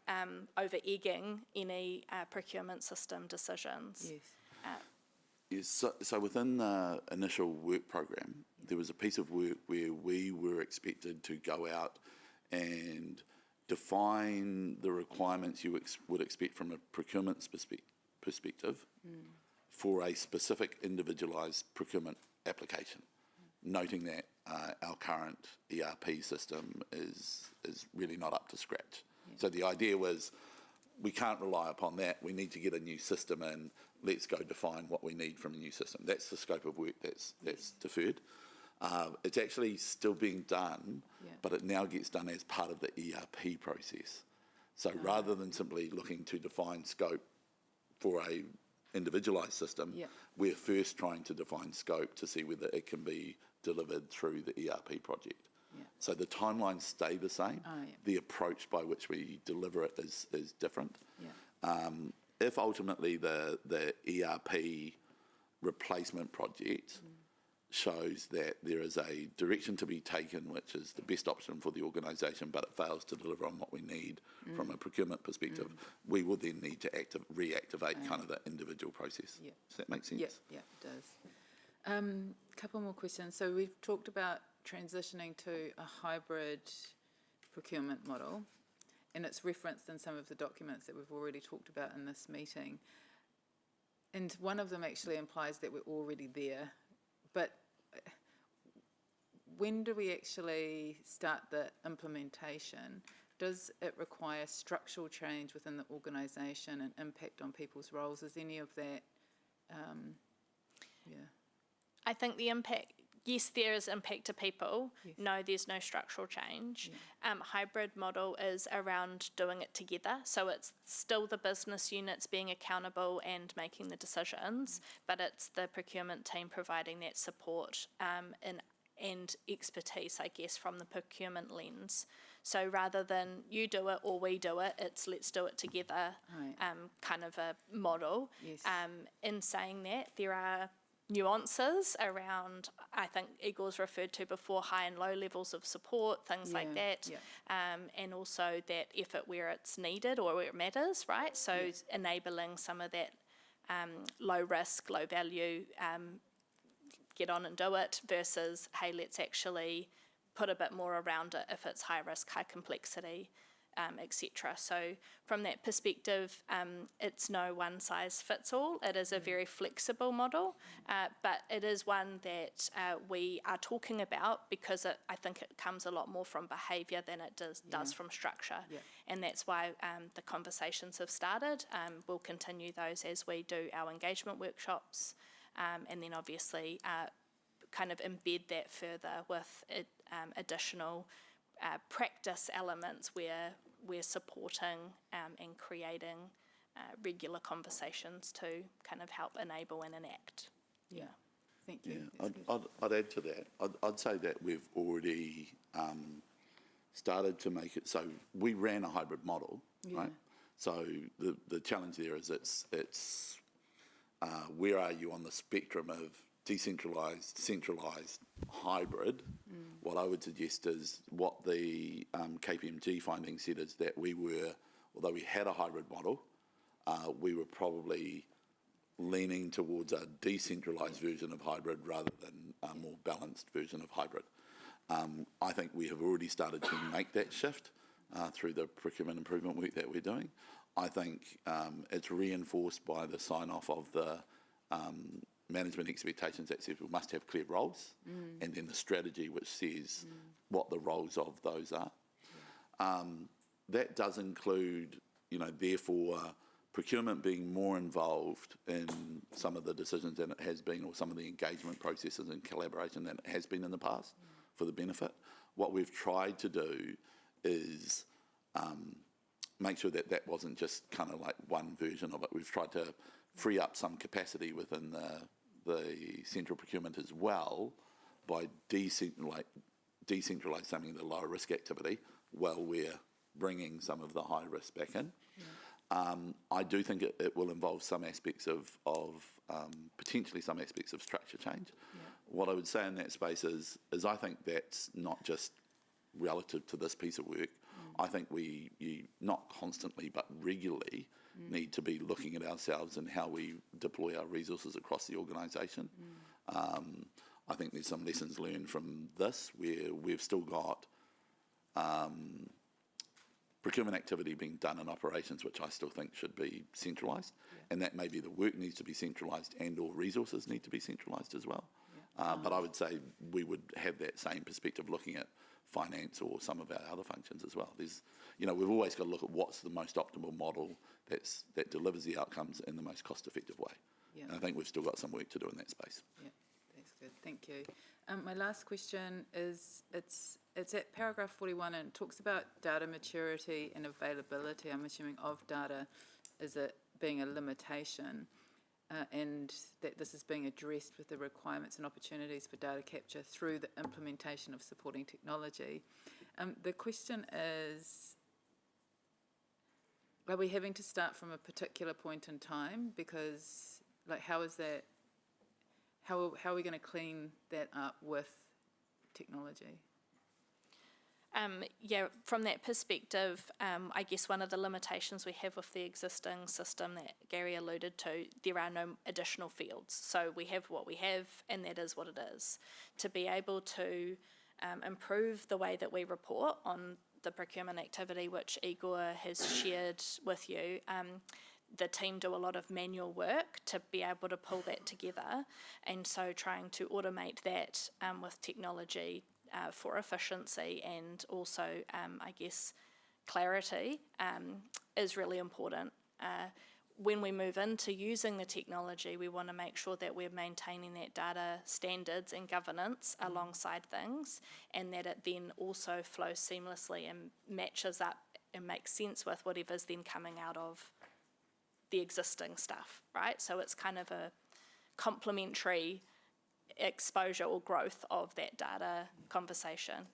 over-egging any procurement system decisions. Yes, so within the initial work program, there was a piece of work where we were expected to go out and define the requirements you would expect from a procurement perspective for a specific individualised procurement application, noting that our current ERP system is really not up to scratch. So the idea was, we can't rely upon that. We need to get a new system in. Let's go define what we need from a new system. That's the scope of work that's deferred. It's actually still being done, but it now gets done as part of the ERP process. So rather than simply looking to define scope for a individualised system, we're first trying to define scope to see whether it can be delivered through the ERP project. So the timelines stay the same. The approach by which we deliver it is different. If ultimately the ERP replacement project shows that there is a direction to be taken which is the best option for the organisation, but it fails to deliver on what we need from a procurement perspective, we will then need to reactivate kind of the individual process. Does that make sense? Yeah, it does. Couple more questions. So we've talked about transitioning to a hybrid procurement model, and it's referenced in some of the documents that we've already talked about in this meeting. And one of them actually implies that we're already there. But when do we actually start the implementation? Does it require structural change within the organisation and impact on people's roles? Is any of that, I think the impact, yes, there is impact to people. No, there's no structural change. Hybrid model is around doing it together. So it's still the business units being accountable and making the decisions, but it's the procurement team providing that support and expertise, I guess, from the procurement lens. So rather than you do it or we do it, it's let's do it together, kind of a model. In saying that, there are nuances around, I think Igor's referred to before, high and low levels of support, things like that, and also that effort where it's needed or where it matters, right? So enabling some of that low risk, low value, get on and do it versus, hey, let's actually put a bit more around it if it's high risk, high complexity, etc. So from that perspective, it's no one size fits all. It is a very flexible model, but it is one that we are talking about because I think it comes a lot more from behaviour than it does from structure. And that's why the conversations have started. We'll continue those as we do our engagement workshops and then obviously kind of embed that further with additional practice elements where we're supporting and creating regular conversations to kind of help enable and enact. Yeah, thank you. Yeah, I'd add to that. I'd say that we've already started to make it so we ran a hybrid model, right? So the challenge there is it's where are you on the spectrum of decentralised, centralised, hybrid? What I would suggest is what the KPMG findings said is that we were, although we had a hybrid model, we were probably leaning towards a decentralised version of hybrid rather than a more balanced version of hybrid. I think we have already started to make that shift through the procurement improvement work that we're doing. I think it's reinforced by the sign-off of the management expectations that says we must have clear roles, and then the strategy which says what the roles of those are. That does include, therefore, procurement being more involved in some of the decisions than it has been, or some of the engagement processes and collaboration than it has been in the past for the benefit. What we've tried to do is make sure that that wasn't just kind of like one version of it. We've tried to free up some capacity within the central procurement as well by decentralising some of the lower risk activity while we're bringing some of the high risk back in. I do think it will involve some aspects of potentially some aspects of structure change. What I would say in that space is I think that's not just relative to this piece of work. I think we not constantly but regularly need to be looking at ourselves and how we deploy our resources across the organisation. I think there's some lessons learned from this where we've still got procurement activity being done in operations, which I still think should be centralised, and that maybe the work needs to be centralised and or resources need to be centralised as well. But I would say we would have that same perspective looking at finance or some of our other functions as well. There's, we've always got to look at what's the most optimal model that delivers the outcomes in the most cost-effective way. And I think we've still got some work to do in that space. Yeah, that's good. Thank you. My last question is, it's at paragraph 41 and it talks about data maturity and availability, I'm assuming, of data as it being a limitation, and that this is being addressed with the requirements and opportunities for data capture through the implementation of supporting technology. The question is, are we having to start from a particular point in time? Because, how is that, how are we going to clean that up with technology? From that perspective, I guess one of the limitations we have with the existing system that Gary alluded to, there are no additional fields. So we have what we have, and that is what it is. To be able to improve the way that we report on the procurement activity, which Igor has shared with you, the team do a lot of manual work to be able to pull that together, and so trying to automate that with technology for efficiency and also, I guess, clarity is really important. When we move into using the technology, we want to make sure that we're maintaining that data standards and governance alongside things, and that it then also flows seamlessly and matches up and makes sense with whatever's then coming out of the existing stuff, right? So it's kind of a complementary exposure or growth of that data conversation.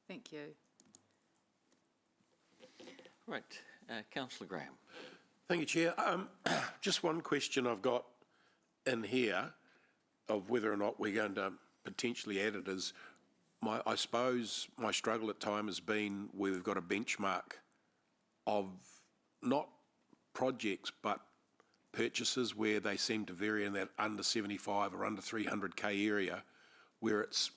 Thank you. Right, Councillor Graham. Thank you, Chair. Just one question I've got in here of whether or not we're going to potentially add it is, I suppose my struggle at time has been where we've got a benchmark of not projects but purchases where they seem to vary in that under 75 or under 300k area, where it's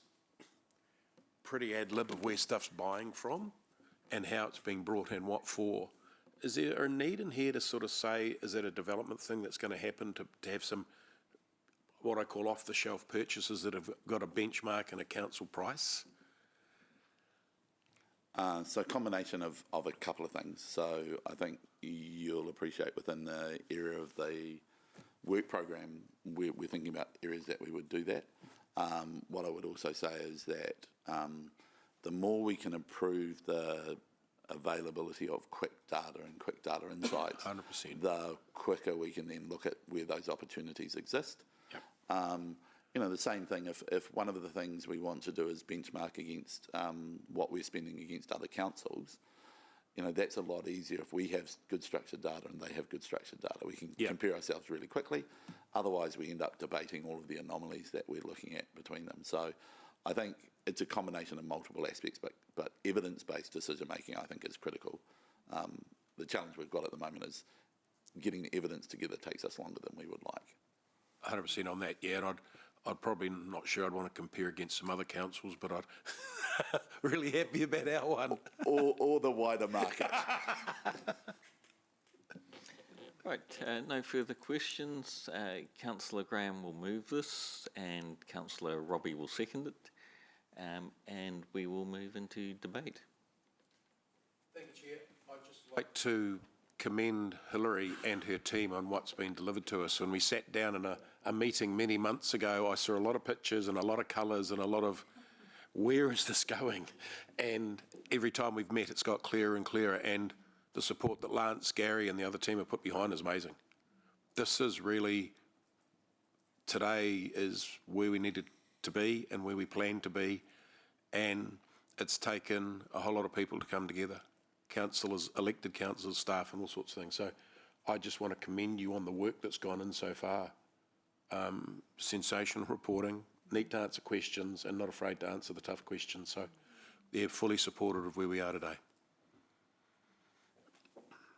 pretty ad lib of where stuff's buying from and how it's being brought in, what for. Is there a need in here to sort of say, is it a development thing that's going to happen to have some, what I call off-the-shelf purchases that have got a benchmark and a council price? So a combination of a couple of things. So I think you'll appreciate within the area of the work program, we're thinking about areas that we would do that. What I would also say is that the more we can improve the availability of quick data and quick data insights, 100%. the quicker we can then look at where those opportunities exist. Yep. You know, the same thing, if one of the things we want to do is benchmark against what we're spending against other councils, you know, that's a lot easier if we have good structured data and they have good structured data. We can compare ourselves really quickly. Otherwise, we end up debating all of the anomalies that we're looking at between them. So I think it's a combination of multiple aspects, but evidence-based decision-making, I think, is critical. The challenge we've got at the moment is getting the evidence together takes us longer than we would like. 100% on that, yeah, and I'd probably not sure I'd want to compare against some other councils, but I'd really happy about our one. or the wider market. Right, no further questions. Councillor Graham will move this and Councillor Robbie will second it. And we will move into debate. Thank you, Chair. I'd just like to commend Hilary and her team on what's been delivered to us. When we sat down in a meeting many months ago, I saw a lot of pictures and a lot of colours and a lot of where is this going? And every time we've met, it's got clearer and clearer, and the support that Lance, Gary and the other team have put behind is amazing. This is really, today is where we needed to be and where we planned to be, and it's taken a whole lot of people to come together. Councillors, elected councillors, staff and all sorts of things. So I just want to commend you on the work that's gone in so far. Sensational reporting, neat to answer questions and not afraid to answer the tough questions. So they're fully supportive of where we are today.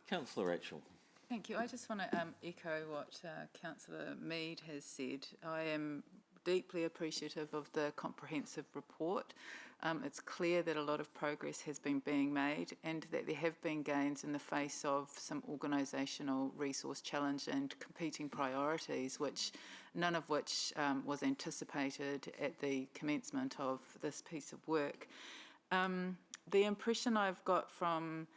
Councillor Rachel. Thank you. I just want to echo what Councillor Mead has said. I am deeply appreciative of the comprehensive report. It's clear that a lot of progress has been being made and that there have been gains in the face of some organisational resource challenge and competing priorities, none of which was anticipated at the commencement of this piece of work. The impression I've got from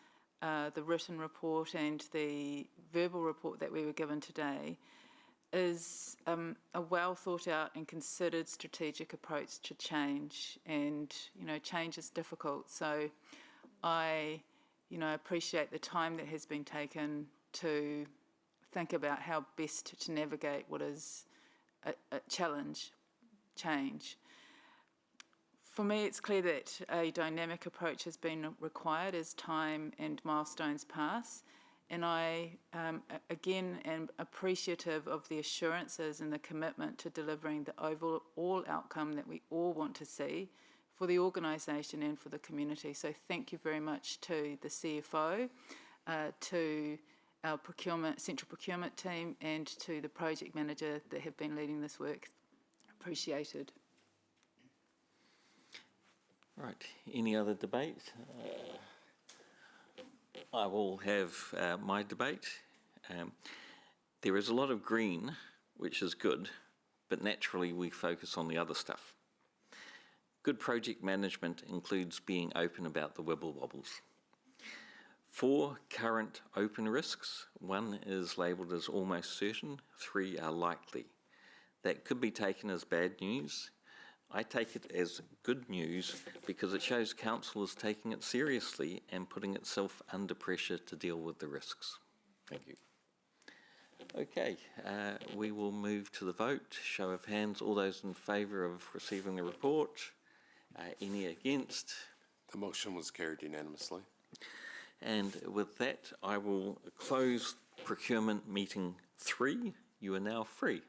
the written report and the verbal report that we were given today is a well thought out and considered strategic approach to change, and change is difficult, so I appreciate the time that has been taken to think about how best to navigate what is a change. For me, it's clear that a dynamic approach has been required as time and milestones pass. And I, again, am appreciative of the assurances and the commitment to delivering the overall outcome that we all want to see for the organisation and for the community. So thank you very much to the CFO, to our central procurement team, and to the project manager that have been leading this work. Appreciated. Right, any other debate? I will have my debate. There is a lot of green, which is good, but naturally we focus on the other stuff. Good project management includes being open about the wibble wobbles. 4 current open risks. 1 is labelled as almost certain, 3 are likely. That could be taken as bad news. I take it as good news because it shows council is taking it seriously and putting itself under pressure to deal with the risks. Thank you. Okay, we will move to the vote. Show of hands, all those in favour of receiving the report. Any against? The motion was carried unanimously. And with that, I will close procurement meeting 3. You are now free.